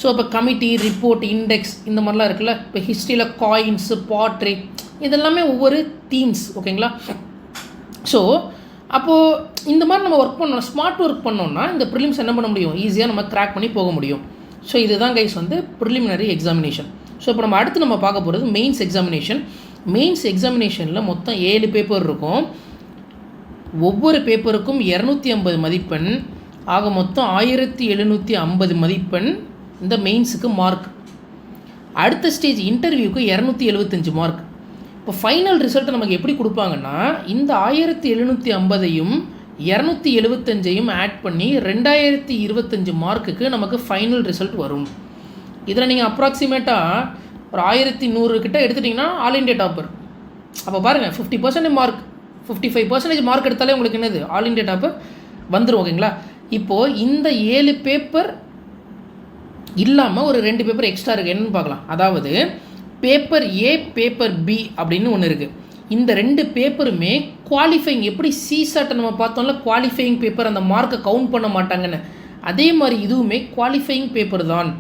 ஸோ இப்போ கமிட்டி, ரிப்போர்ட், இண்டெக்ஸ் இந்த மாதிரிலாம் இருக்குல்ல. இப்போ ஹிஸ்ட்ரியில் காயின்ஸு, பாட்ரி, இதெல்லாமே ஒவ்வொரு தீம்ஸ், ஓகேங்களா? ஸோ அப்போது இந்த மாதிரி நம்ம ஒர்க் பண்ணோம், ஸ்மார்ட் ஒர்க் பண்ணோம்னா இந்த ப்ரிலிம்ஸ் என்ன பண்ண முடியும், ஈஸியாக நம்ம கிராக் பண்ணி போக முடியும். ஸோ இதுதான் கைஸ் வந்து ப்ரிலிமினரி எக்ஸாமினேஷன். ஸோ இப்போ நம்ம அடுத்து நம்ம பார்க்க போகிறது மெயின்ஸ் எக்ஸாமினேஷன். மெயின்ஸ் எக்ஸாமினேஷனில் மொத்தம் 7 பேப்பர் இருக்கும். ஒவ்வொரு பேப்பருக்கும் 250 மதிப்பெண் ஆக மொத்தம் 1750 மதிப்பெண் இந்த மெயின்ஸுக்கு மார்க். அடுத்த ஸ்டேஜ் இன்டர்வியூக்கு 275 மார்க். இப்போ ஃபைனல் ரிசல்ட்டை நமக்கு எப்படி கொடுப்பாங்கன்னா, இந்த 1750ஐயும் 275ஐயும் ஆட் பண்ணி 2025 மார்க்குக்கு நமக்கு ஃபைனல் ரிசல்ட் வரும். இதில் நீங்கள் அப்ராக்சிமேட்டாக ஒரு 1100 கிட்ட எடுத்துட்டிங்கன்னா ஆல் இண்டியா டாப்பர். அப்போ பாருங்கள் 50% மார்க், 55% மார்க் எடுத்தாலே உங்களுக்கு என்னது ஆல் இண்டியா டாப்பர் வந்துடும், ஓகேங்களா? இப்போது இந்த 7 பேப்பர் இல்லாமல் ஒரு 2 பேப்பர் எக்ஸ்ட்ரா இருக்குது, என்னென்னு பார்க்கலாம். அதாவது பேப்பர் ஏ, பேப்பர் பி அப்படின்னு ஒன்று இருக்குது. இந்த 2 பேப்பருமே குவாலிஃபைங், எப்படி சிசாட்டை நம்ம பார்த்தோம்ல குவாலிஃபையிங் பேப்பர், அந்த மார்க்கை கவுண்ட் பண்ண மாட்டாங்கன்னு, அதே மாதிரி இதுவுமே குவாலிஃபையிங் பேப்பர் தான்.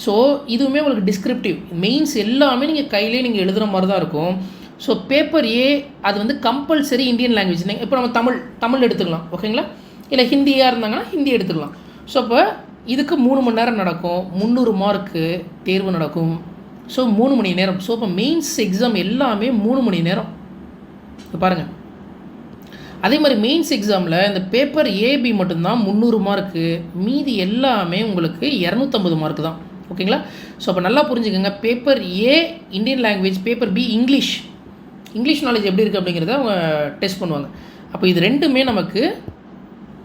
ஸோ இதுவுமே உங்களுக்கு டிஸ்கிரிப்டிவ். மெயின்ஸ் எல்லாமே நீங்கள் கையிலே நீங்கள் எழுதுகிற மாதிரி தான் இருக்கும். ஸோ பேப்பர் ஏ அது வந்து கம்பல்சரி இந்தியன் லாங்குவேஜ். இப்போ நம்ம தமிழ் எடுத்துக்கலாம், ஓகேங்களா? இல்லை ஹிந்தியாக இருந்தாங்கன்னா ஹிந்தி எடுத்துக்கலாம். ஸோ இப்போ இதுக்கு 3 மணி நேரம் நடக்கும், 300 மார்க்கு தேர்வு நடக்கும். ஸோ 3 மணி நேரம். ஸோ இப்போ மெயின்ஸ் எக்ஸாம் எல்லாமே 3 மணி நேரம். இப்போ பாருங்கள், அதே மாதிரி மெயின்ஸ் எக்ஸாமில் இந்த பேப்பர் ஏபி மட்டும்தான் 300 மார்க்கு, மீதி எல்லாமே உங்களுக்கு 250 மார்க்கு தான். ஓகேங்களா? ஸோ அப்போ நல்லா புரிஞ்சுக்கோங்க. Paper A Indian language, paper B English knowledge எப்படி இருக்குது அப்படிங்கிறத அவங்க டெஸ்ட் பண்ணுவாங்க. அப்போ இது ரெண்டுமே நமக்கு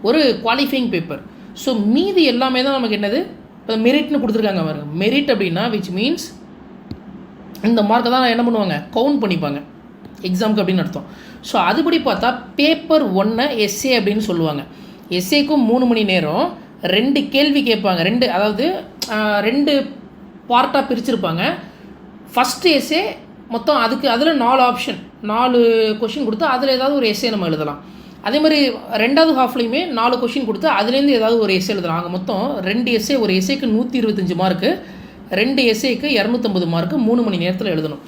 ஒரு குவாலிஃபையிங் பேப்பர். ஸோ மீதி எல்லாமே தான் நமக்கு என்னது, இப்போ மெரிட்னு கொடுத்துருக்காங்க பாருங்க. மெரிட் அப்படின்னா விச் மீன்ஸ் இந்த மார்க்கை தான் என்ன பண்ணுவாங்க, கவுண்ட் பண்ணிப்பாங்க எக்ஸாமுக்கு அப்படின்னு அர்த்தம். ஸோ அதுபடி பார்த்தா பேப்பர் 1 எஸ்ஏ அப்படின்னு சொல்லுவாங்க. எஸ்ஏக்கும் 3 மணி நேரம், 2 கேள்வி கேட்பாங்க. அதாவது 2 பார்ட்டாக பிரிச்சுருப்பாங்க. ஃபஸ்ட்டு எஸ்ஏ மொத்தம் அதில் 4 ஆப்ஷன், 4 கொஷின் கொடுத்து அதில் ஏதாவது ஒரு எஸ்ஏ நம்ம எழுதலாம். அதே மாதிரி 2வது ஹாஃப்லேயுமே 4 கொஷின் கொடுத்து அதுலேருந்து ஏதாவது ஒரு எஸ்ஏ எழுதலாம். அங்கே மொத்தம் 2 எஸ்ஏ, ஒரு எஸ்ஏக்கு 125 மார்க்கு, 2 எஸ்ஏக்கு 250 மார்க்கு 3 மணி நேரத்தில் எழுதணும்.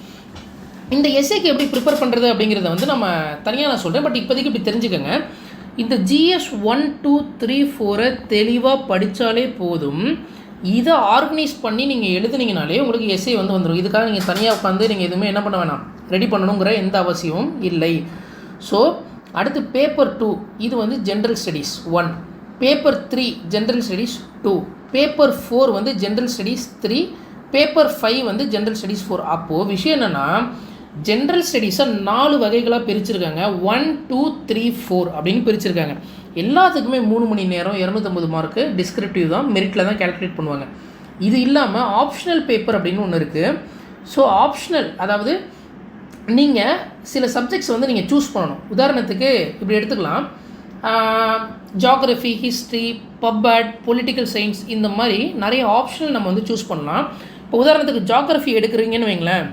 இந்த எஸ்ஏக்கு எப்படி ப்ரிப்பேர் பண்ணுறது அப்படிங்கிறத வந்து நம்ம தனியாக நான் சொல்கிறேன். பட் இப்போதைக்கு இப்படி தெரிஞ்சுக்கோங்க. இந்த GS 1, 2, 3, 4 தெளிவாக படித்தாலே போதும். இதை ஆர்கனைஸ் பண்ணி நீங்கள் எழுதுனீங்கனாலே உங்களுக்கு எஸ்ஏ வந்து வந்துடும். இதுக்காக நீங்கள் தனியாக உட்காந்து நீங்கள் எதுவுமே என்ன பண்ண வேணாம், ரெடி பண்ணணுங்கிற எந்த அவசியமும் இல்லை. ஸோ அடுத்து பேப்பர் 2, இது வந்து general studies 1, paper 3 general studies 2, paper 4 வந்து ஜென்ரல் ஸ்டடீஸ் 3, பேப்பர் 5 வந்து ஜென்ரல் ஸ்டடீஸ் 4. அப்போது விஷயம் என்னென்னா, ஜென்ரல் ஸ்டடீஸை 4 வகைகளாக பிரிச்சுருக்காங்க. 1, 2, 3, 4 அப்படின்னு பிரிச்சுருக்காங்க. எல்லாத்துக்குமே 3 மணி நேரம், 250 மார்க்கு. டிஸ்கிரிப்டிவ் தான், மெரிட்டில் தான் கேல்குலேட் பண்ணுவாங்க. இது இல்லாமல் ஆப்ஷனல் பேப்பர் அப்படின்னு ஒன்று இருக்குது. ஸோ ஆப்ஷனல் அதாவது நீங்கள் சில சப்ஜெக்ட்ஸ் வந்து நீங்கள் சூஸ் பண்ணணும். உதாரணத்துக்கு இப்படி எடுத்துக்கலாம், ஜியாகிரஃபி, ஹிஸ்ட்ரி, பப்அட், பொலிட்டிக்கல் சயின்ஸ், இந்த மாதிரி நிறைய ஆப்ஷனல் நம்ம வந்து சூஸ் பண்ணலாம். இப்போ உதாரணத்துக்கு ஜியாகிரஃபி எடுக்கிறீங்கன்னு வைங்களேன்.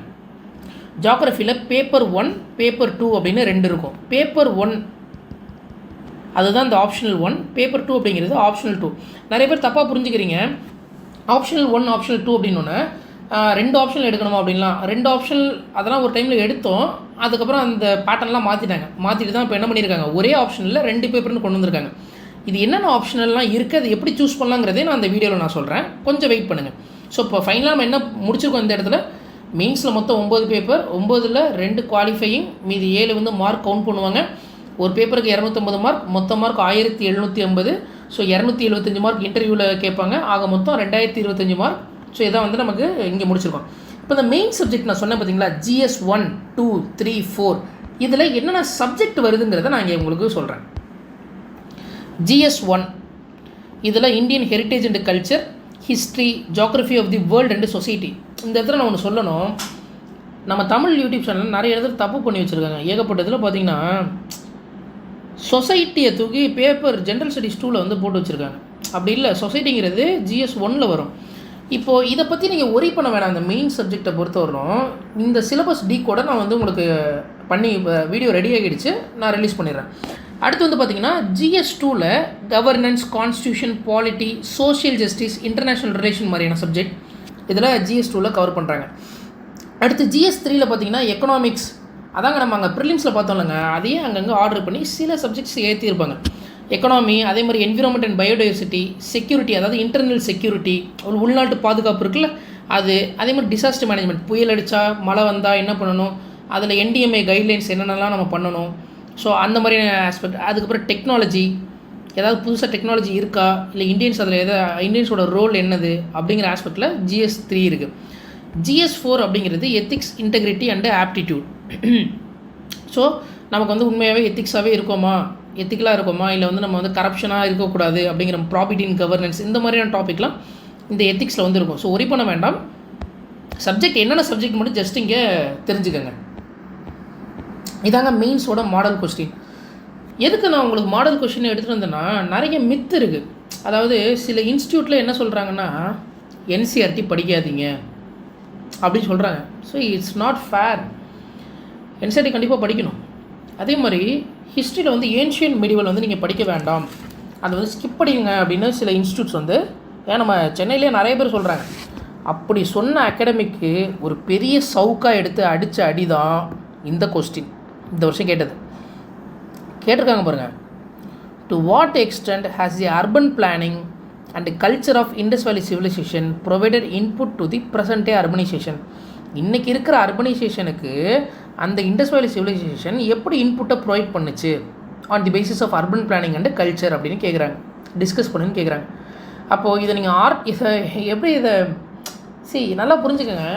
ஜியாகிரஃபியில் பேப்பர் 1, பேப்பர் 2 அப்படின்னு 2 இருக்கும். பேப்பர் 1 அதுதான் இந்த ஆப்ஷனல் 1, பேப்பர் 2 அப்படிங்கிறது ஆப்ஷனல் 2. நிறைய பேர் தப்பாக புரிஞ்சுக்கிறீங்க. ஆப்ஷனல் 1, ஆப்ஷனல் 2 அப்படின்னோன்னே 2 ஆப்ஷன் எடுக்கணுமா அப்படின்லாம். 2 ஆப்ஷன் அதெல்லாம் ஒரு டைமில் எடுத்தோம். அதுக்கப்புறம் அந்த பேட்டர்ன்லாம் மாற்றிட்டு தான் இப்போ என்ன பண்ணியிருக்காங்க, ஒரே ஆப்ஷனில் 2 பேப்பர்னு கொண்டு வந்திருக்காங்க. இது என்னென்ன ஆப்ஷனல்லாம் இருக்குது, அது எப்படி சூஸ் பண்ணலாங்கிறதே நான் அந்த வீடியோவில் நான் சொல்கிறேன். கொஞ்சம் வெயிட் பண்ணுங்கள். ஸோ இப்போ ஃபைனலாக நம்ம என்ன முடிச்சிருக்கோம் இந்த இடத்துல, மெயின்ஸில் மொத்தம் 9 பேப்பர், 9ல் 2 குவாலிஃபையிங், மீதி 7 வந்து மார்க் கவுண்ட் பண்ணுவாங்க. ஒரு பேப்பருக்கு 250 மார்க், மொத்த மார்க் 1750. ஸோ 275 மார்க் இன்டர்வியூவில் கேட்பாங்க. ஆக மொத்தம் 2025 மார்க். ஸோ இதான் வந்து நமக்கு இங்கே முடிச்சிருக்கோம். இப்போ இந்த மெயின் சப்ஜெக்ட் நான் சொன்னேன் பார்த்தீங்களா, GS 1, 2, 3, 4, இதில் என்னென்ன சப்ஜெக்ட் வருதுங்கிறத நான் இங்கே உங்களுக்கு சொல்கிறேன். GS 1 இதில் Indian heritage and culture, history, geography of the world and society. இந்த இடத்துல நான் ஒன்று சொல்லணும், நம்ம தமிழ் யூடியூப் சேனல் நிறைய இடத்துல தப்பு பண்ணி வச்சுருக்காங்க. ஏகப்பட்டதில் பார்த்தீங்கன்னா சொசைட்டியை தூக்கி பேப்பர் ஜென்ரல் ஸ்டடீஸ் 2ல் வந்து போட்டு வச்சுருக்காங்க. அப்படி இல்லை, சொசைட்டிங்கிறது GS 1ல் வரும். இப்போது இதை பற்றி நீங்கள் ஒரி பண்ண வேணாம். அந்த மெயின் சப்ஜெக்டை பொறுத்த வரணும். இந்த சிலபஸ் டீகோட நான் வந்து உங்களுக்கு பண்ணி இப்போ வீடியோ ரெடி ஆகிடுச்சு, நான் ரிலீஸ் பண்ணிடுறேன். அடுத்து வந்து பார்த்திங்கன்னா GS 2ல் governance, constitution, polity, social justice, international relation மாதிரியான சப்ஜெக்ட் இதில் GS 2ல் கவர் பண்ணுறாங்க. அடுத்து GS 3ல் பார்த்திங்கன்னா எக்கனாமிக்ஸ், அதாங்க நம்ம அங்கே ப்ரிலிம்ஸில் பார்த்தோம்லங்க, அதையே அங்கங்கே ஆர்டர் பண்ணி சில சப்ஜெக்ட்ஸ் ஏற்றிருப்பாங்க. எக்கனாமி, அதே மாதிரி என்விரான்மெண்ட் அண்ட் பயோடைவர்சிட்டி, செக்யூரிட்டி, அதாவது இன்டர்னல் செக்யூரிட்டி, உள்நாட்டு பாதுகாப்பு இருக்குல்ல அது, அதே மாதிரி டிசாஸ்டர் மேனேஜ்மெண்ட், புயல் அடித்தா மழை வந்தால் என்ன பண்ணணும், அதில் NDMA கைட்லைன்ஸ் என்னென்னலாம் நம்ம பண்ணணும். ஸோ அந்த மாதிரியான ஆஸ்பெக்ட். அதுக்கப்புறம் டெக்னாலஜி, ஏதாவது புதுசாக டெக்னாலஜி இருக்கா, இல்லை இந்தியன்ஸ் அதில் இந்தியன்ஸோட ரோல் என்னது அப்படிங்கிற ஆஸ்பெக்டில் GS 3 இருக்குது. GS 4 அப்படிங்கிறது ethics, integrity and aptitude. So நமக்கு வந்து உண்மையாகவே எத்திக்ஸாகவே இருக்கோமா, எத்திக்கலாக இருக்கோமா, இல்லை வந்து நம்ம வந்து கரப்ஷனாக இருக்கக்கூடாது அப்படிங்கிற ப்ராபிட்டி இன் கவர்னன்ஸ், இந்த மாதிரியான டாப்பிக்லாம் இந்த எத்திக்ஸில் வந்து இருக்கும். ஸோ ஒரி பண்ண வேண்டாம். சப்ஜெக்ட் என்னென்ன சப்ஜெக்ட் மட்டும் ஜஸ்ட் இங்கே தெரிஞ்சுக்கோங்க. இதாங்க மெயின்ஸோட மாடல் கொஸ்டின். எதுக்கு நான் உங்களுக்கு மாடல் கொஸ்டின் எடுத்துகிட்டு வந்தேன்னா, நிறைய மித்து இருக்குது. அதாவது சில இன்ஸ்டியூட்டில் என்ன சொல்கிறாங்கன்னா, NCERT படிக்காதீங்க அப்படின்னு சொல்கிறாங்க. So it's not fair. NCERT கண்டிப்பாக படிக்கணும். அதே மாதிரி ஹிஸ்ட்ரியில் வந்து ஏன்ஷியன் மெடிவல் வந்து நீங்கள் படிக்க வேண்டாம், அதை வந்து ஸ்கிப் பண்ணிடுங்க அப்படின்னு சில இன்ஸ்டியூட்ஸ் வந்து, ஏன் நம்ம சென்னையிலே நிறைய பேர் சொல்கிறாங்க. அப்படி சொன்ன அகாடமிக்கு ஒரு பெரிய சவுக்காக எடுத்து அடித்த அடி தான் இந்த கொஸ்டின் இந்த வருஷம் கேட்டிருக்காங்க பாருங்கள். To what extent has the urban planning and culture of Indus valley civilisation provided input to the present day urbanisation. இன்றைக்கி இருக்கிற அர்பனைசேஷனுக்கு அந்த இண்டஸ் வேலி சிவிலைசேஷன் எப்படி இன்புட்டை ப்ரொவைட் பண்ணுச்சு on the basis of urban planning and culture அப்படின்னு கேட்குறாங்க, discuss பண்ணுன்னு கேட்குறாங்க. அப்போது இதை நீங்கள் எப்படி இதை சரி நல்லா புரிஞ்சுக்கோங்க,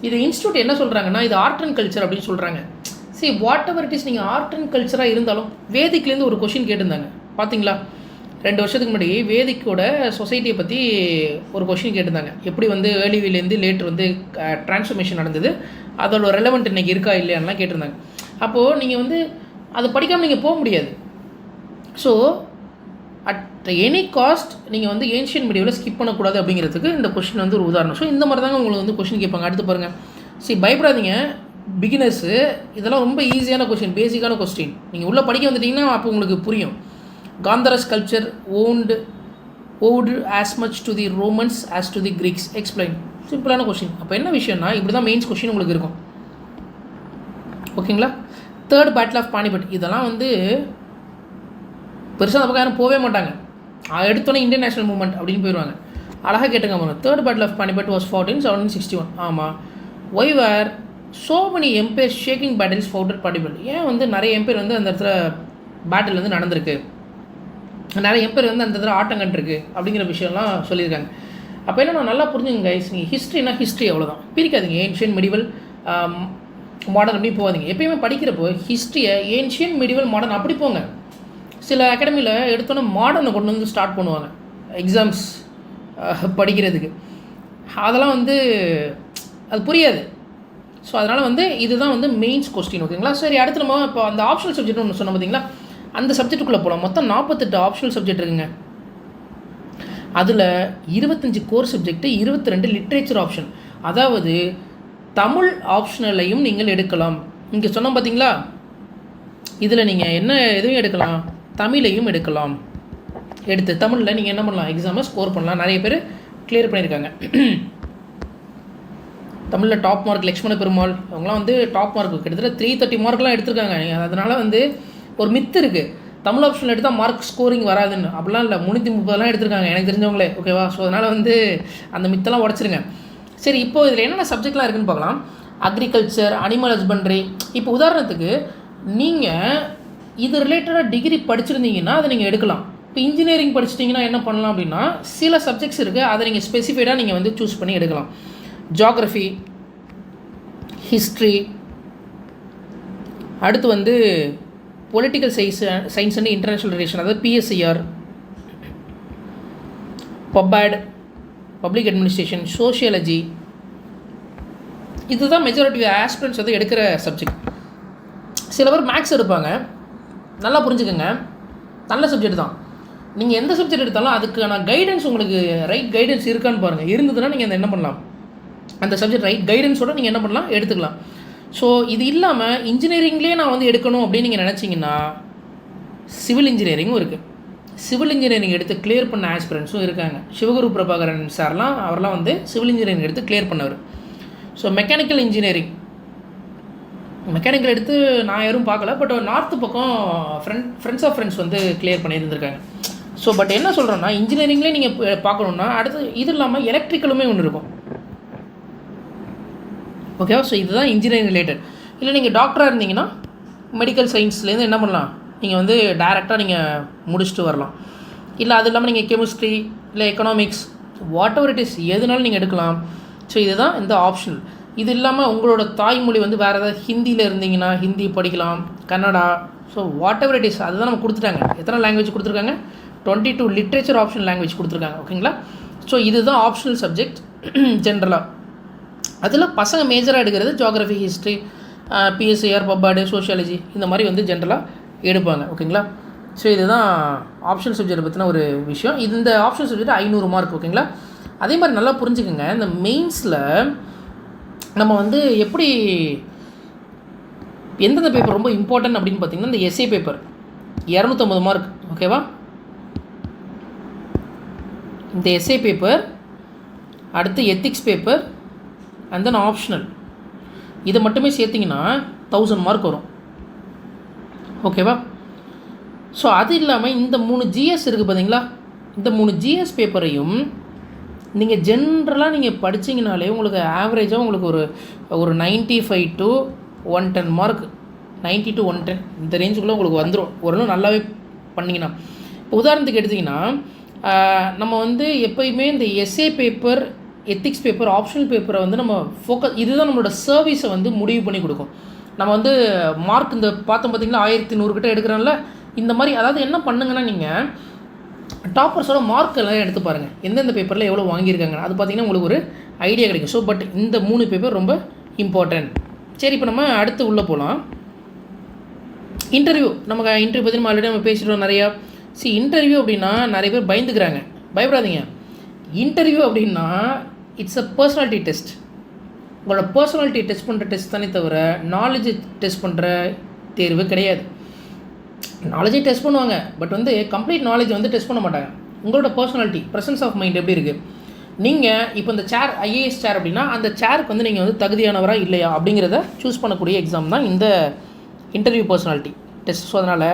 இது இன்ஸ்டியூட் என்ன சொல்கிறாங்கன்னா இது ஆர்ட் அண்ட் கல்ச்சர் அப்படின்னு சொல்கிறாங்க. சரி, வாட் எவர் இட் இஸ், நீங்கள் ஆர்ட் அண்ட் கல்ச்சராக இருந்தாலும் வேதிக்லேருந்து ஒரு கொஷின் கேட்டிருந்தாங்க பார்த்தீங்களா? 2 வருஷத்துக்கு முன்னாடி வேதிக்கோட சொசைட்டியை பற்றி ஒரு கொஷின் கேட்டிருந்தாங்க. எப்படி வந்து ஏர்லிவிலேருந்து லேட் வந்து ட்ரான்ஸ்ஃபர்மேஷன் நடந்தது, அதோட ரெலவெண்ட் இன்றைக்கி இருக்கா இல்லையான்லாம் கேட்டிருந்தாங்க. அப்போது நீங்கள் வந்து அதை படிக்காமல் நீங்கள் போக முடியாது. ஸோ அட் எனி காஸ்ட் நீங்கள் வந்து ஏன்ஷியன் மீடியாவில் ஸ்கிப் பண்ணக்கூடாது அப்படிங்கிறதுக்கு இந்த கொஷின் வந்து ஒரு உதாரணம். ஸோ இந்த மாதிரி தாங்க உங்களுக்கு வந்து கொஷின் கேட்பாங்க. அடுத்து பாருங்கள், சரி பயப்படாதீங்க பிகினர்ஸு, இதெல்லாம் ரொம்ப ஈஸியான கொஸ்டின், பேசிக்கான கொஸ்டின். நீங்கள் உள்ளே படிக்க வந்துட்டிங்கன்னா அப்போ உங்களுக்கு புரியும். Gandhara's culture owed as much to the Romans as to the Greeks, explain. சிம்பிளான கொஸ்டின். அப்போ என்ன விஷயம்னா இப்படி தான் மெயின்ஸ் கொஸ்டின் உங்களுக்கு இருக்கும். ஓகேங்களா? தேர்ட் பேட்டில் ஆஃப் பானிபட், இதெல்லாம் வந்து பெருசாக அந்த பக்கம் யாரும் போகவே மாட்டாங்க. எடுத்தோன்னே இந்தியன் நேஷனல் மூவ்மெண்ட் அப்படின்னு போயிடுவாங்க. அழகாக கேட்டுங்க பாருங்க. Third battle of Panipat was fought in 1761. ஆமாம். Why were so many empires shaking battles founded Panipat? ஏன் வந்து நிறைய எம்பையர் வந்து அந்த இடத்துல பேட்டில் வந்து நடந்திருக்கு, நிறைய எம்பையர் வந்து அந்த இடத்துல ஆட்டம் கண்டிருக்கு அப்படிங்கிற விஷயம்லாம் சொல்லியிருக்காங்க. அப்போ என்ன நான் நல்லா புரிஞ்சுங்க கைஸ், நீங்கள் ஹிஸ்ட்ரினா ஹிஸ்ட்ரி அவ்வளோதான், பிரிக்காதீங்க. ஏன்ஷியன் மெடிவல் மாடர்ன் அப்படி போகாதீங்க. எப்பயுமே படிக்கிறப்போ ஹிஸ்ட்ரியை ஏன்ஷியன் மெடிவல் மாடர்ன் அப்படி போங்க. சில அகாடமியில் எடுத்தோன்னே மாடர்னை கொண்டு வந்து ஸ்டார்ட் பண்ணுவாங்க எக்ஸாம்ஸ் படிக்கிறதுக்கு. அதெல்லாம் வந்து அது புரியாது. ஸோ அதனால் வந்து இதுதான் வந்து மெயின்ஸ் கொஸ்டின். ஓகேங்களா? சரி, அடுத்து நம்ம இப்போ அந்த ஆப்ஷனல் சப்ஜெக்ட் ஒன்று சொன்ன பார்த்தீங்களா, அந்த சப்ஜெக்ட்டுக்குள்ளே போகலாம். மொத்தம் 48 ஆப்ஷனல் சப்ஜெக்ட் இருக்குங்க. அதில் 25 கோர் சப்ஜெக்ட், 22 லிட்ரேச்சர் ஆப்ஷன். அதாவது தமிழ் ஆப்ஷனலையும் நீங்கள் எடுக்கலாம். இங்கே சொன்னோம் பார்த்தீங்களா, இதில் நீங்கள் என்ன எதுவும் எடுக்கலாம், தமிழையும் எடுக்கலாம். எடுத்து தமிழில் நீங்கள் என்ன பண்ணலாம், எக்ஸாமை ஸ்கோர் பண்ணலாம். நிறைய பேர் கிளியர் பண்ணியிருக்காங்க. தமிழில் டாப் மார்க் லக்ஷ்மண பெருமாள், அவங்களாம் வந்து டாப் மார்க் கிட்டத்தட்ட 330 மார்க்லாம் எடுத்திருக்காங்க. அதனால் வந்து ஒரு மித்து இருக்குது, தமிழ் ஆப்ஷனில் எடுத்தால் மார்க் ஸ்கோரிங் வராதுன்னு. அப்படிலாம் இல்லை, 330 எடுத்திருக்காங்க எனக்கு தெரிஞ்சவங்களே. ஓகேவா? ஸோ அதனால் வந்து அந்த மித்தெல்லாம் உடச்சிருங்க. சரி, இப்போது இதில் என்னென்ன சப்ஜெக்ட்லாம் இருக்குதுன்னு பார்க்கலாம். Agriculture, animal husbandry. இப்போ உதாரணத்துக்கு நீங்கள் இது ரிலேட்டடாக டிகிரி படிச்சிருந்தீங்கன்னா அதை நீங்கள் எடுக்கலாம். இப்போ இன்ஜினியரிங் படிச்சிட்டிங்கன்னா என்ன பண்ணலாம் அப்படின்னா, சில சப்ஜெக்ட்ஸ் இருக்குது, அதை நீங்கள் ஸ்பெசிஃபைடாக நீங்கள் வந்து சூஸ் பண்ணி எடுக்கலாம். ஜியாகிரஃபி, ஹிஸ்ட்ரி, அடுத்து வந்து political science and international relation, அதாவது பிஎஸ்சிஆர், பப்ஆட், பப்ளிக் அட்மினிஸ்ட்ரேஷன், சோஷியாலஜி. இதுதான் மெஜாரிட்டி ஆஸ்பிரண்ட்ஸ் வந்து எடுக்கிற சப்ஜெக்ட். சில பேர் மேக்ஸ் எடுப்பாங்க. நல்லா புரிஞ்சுக்கோங்க, நல்ல சப்ஜெக்ட் தான். நீங்கள் எந்த சப்ஜெக்ட் எடுத்தாலும் அதுக்கான கைடன்ஸ் உங்களுக்கு ரைட் கைடன்ஸ் இருக்கான்னு பாருங்கள். இருந்ததுன்னா நீங்கள் என்ன பண்ணலாம், அந்த சப்ஜெக்ட் ரைட் கைடன்ஸோடு நீங்கள் என்ன பண்ணலாம், எடுத்துக்கலாம். ஸோ இது இல்லாமல் இன்ஜினியரிங்லேயே நான் வந்து எடுக்கணும் அப்படின்னு நீங்கள் நினச்சிங்கன்னா சிவில் இன்ஜினியரிங்கும் இருக்குது. சிவில் இன்ஜினியரிங் எடுத்து கிளியர் பண்ண ஆஸ்பிரண்ட்ஸும் இருக்காங்க. சிவகுரு பிரபாகரன் சார்லாம், அவர்லாம் வந்து சிவில் இன்ஜினியரிங் எடுத்து கிளியர் பண்ணவர். ஸோ மெக்கானிக்கல் இன்ஜினியரிங், மெக்கானிக்கல் எடுத்து நான் யாரும் பார்க்கல, பட் நார்த்து பக்கம் ஃப்ரெண்ட்ஸ் ஆஃப் ஃப்ரெண்ட்ஸ் வந்து கிளியர் பண்ணியிருந்திருக்காங்க. ஸோ பட் என்ன சொல்கிறேன்னா, இன்ஜினியரிங்லேயே நீங்கள் பார்க்கணுன்னா அடுத்து இது இல்லாமல் எலக்ட்ரிக்கலுமே ஒன்று இருக்கும். ஓகேவா? ஸோ இதுதான் இன்ஜினியரிங் ரிலேட்டட். இல்லை நீங்கள் டாக்டராக இருந்தீங்கன்னா மெடிக்கல் சயின்ஸ்லேருந்து என்ன பண்ணலாம், நீங்கள் வந்து டைரெக்டாக நீங்கள் முடிச்சுட்டு வரலாம். இல்லை அது இல்லாமல் நீங்கள் கெமிஸ்ட்ரி இல்லை economics, what ever it is, எதுனாலும் நீங்கள் எடுக்கலாம். ஸோ இதுதான் இந்த ஆப்ஷனல். இது இல்லாமல் உங்களோட தாய்மொழி வந்து வேறு ஏதாவது ஹிந்தியில் இருந்தீங்கன்னா ஹிந்தி படிக்கலாம், Kannada. So what ever it is, அதுதான் நம்ம கொடுத்துட்டாங்க. எத்தனை லாங்குவேஜ் கொடுத்துருக்காங்க, 22 லிட்ரேச்சர் ஆப்ஷன் லாங்குவேஜ் கொடுத்துருக்காங்க. ஓகேங்களா? ஸோ இதுதான் ஆப்ஷனல் சப்ஜெக்ட் ஜென்ரலாக. அதில் பசங்க மேஜராக எடுக்கிறது ஜியாகிரஃபி, ஹிஸ்ட்ரி, பிஎஸ்சிஆர், பப்ஆடு, சோஷியாலஜி, இந்த மாதிரி வந்து ஜென்ரலாக எடுப்பாங்க. ஓகேங்களா? ஸோ இதுதான் ஆப்ஷனல் சப்ஜெக்ட் பற்றின ஒரு விஷயம். இந்த ஆப்ஷனல் சப்ஜெக்ட் 500 மார்க். ஓகேங்களா? அதே மாதிரி நல்லா புரிஞ்சுக்கோங்க, இந்த மெயின்ஸில் நம்ம வந்து எப்படி எந்தெந்த பேப்பர் ரொம்ப இம்பார்ட்டன்ட் அப்படின்னு பார்த்தீங்கன்னா, இந்த எஸ்ஏ பேப்பர் 250 மார்க். ஓகேவா? இந்த எஸ்ஏ பேப்பர், அடுத்து ethics paper, and then optional, இதை மட்டுமே சேர்த்திங்கன்னா 1000 மார்க் வரும். ஓகேவா? ஸோ அது இல்லாமல் இந்த 3 ஜிஎஸ் இருக்குது பார்த்தீங்களா, இந்த 3 ஜிஎஸ் பேப்பரையும் நீங்கள் ஜென்ரலாக நீங்கள் படிச்சிங்கனாலே உங்களுக்கு ஆவரேஜாக உங்களுக்கு ஒரு 95 to 110 மார்க், 90 to 110 இந்த ரேஞ்சுக்குள்ளே உங்களுக்கு வந்துடும். ஓரளவு நல்லாவே பண்ணிங்கன்னா. இப்போ உதாரணத்துக்கு எடுத்திங்கன்னா நம்ம வந்து எப்போயுமே இந்த essay paper ethics paper, optional பேப்பரை வந்து நம்ம இதுதான் நம்மளோட சர்வீஸை வந்து முடிவு பண்ணி கொடுக்கும். நம்ம வந்து மார்க் இந்த பார்த்தோம் பார்த்தீங்கன்னா 1100 கிட்ட எடுக்கிறோம்ல, இந்த மாதிரி அதாவது என்ன பண்ணுங்கன்னா நீங்கள் டாப்பர்ஸோட மார்க் எல்லாம் எடுத்து பாருங்கள், எந்தெந்த பேப்பரில் எவ்வளோ வாங்கியிருக்காங்க, அது பார்த்தீங்கன்னா உங்களுக்கு ஒரு ஐடியா கிடைக்கும். ஸோ பட் இந்த 3 பேப்பர் ரொம்ப இம்பார்ட்டன்ட். சரி, இப்போ நம்ம அடுத்து உள்ளே போகலாம். இன்டர்வியூ. நமக்கு இன்டர்வியூ பற்றி நம்ம ஆல்ரெடி நம்ம பேசிட்டோம் நிறையா. இன்டர்வியூ அப்படின்னா நிறைய பேர் பயந்துக்கிறாங்க. பயப்படாதீங்க. இன்டர்வியூ அப்படின்னா இட்ஸ் அ பர்சனாலிட்டி டெஸ்ட். உங்களோட பர்சனாலிட்டி டெஸ்ட் பண்ணுற டெஸ்ட் தானே தவிர நாலேஜ் டெஸ்ட் பண்ணுற தேர்வு கிடையாது. நாலேஜை டெஸ்ட் பண்ணுவாங்க, பட் வந்து கம்ப்ளீட் நாலேஜ் வந்து டெஸ்ட் பண்ண மாட்டாங்க. உங்களோட பர்சனாலிட்டி, ப்ரெசன்ஸ் ஆஃப் மைண்ட் எப்படி இருக்குது, நீங்கள் இப்போ இந்த சேர் ஐஏஎஸ் சேர் அப்படின்னா அந்த சேருக்கு வந்து நீங்கள் வந்து தகுதியானவரா இல்லையா அப்படிங்கிறத சூஸ் பண்ணக்கூடிய எக்ஸாம் தான் இந்த இன்டர்வியூ பர்சனாலிட்டி டெஸ்ட். ஸோ அதனால்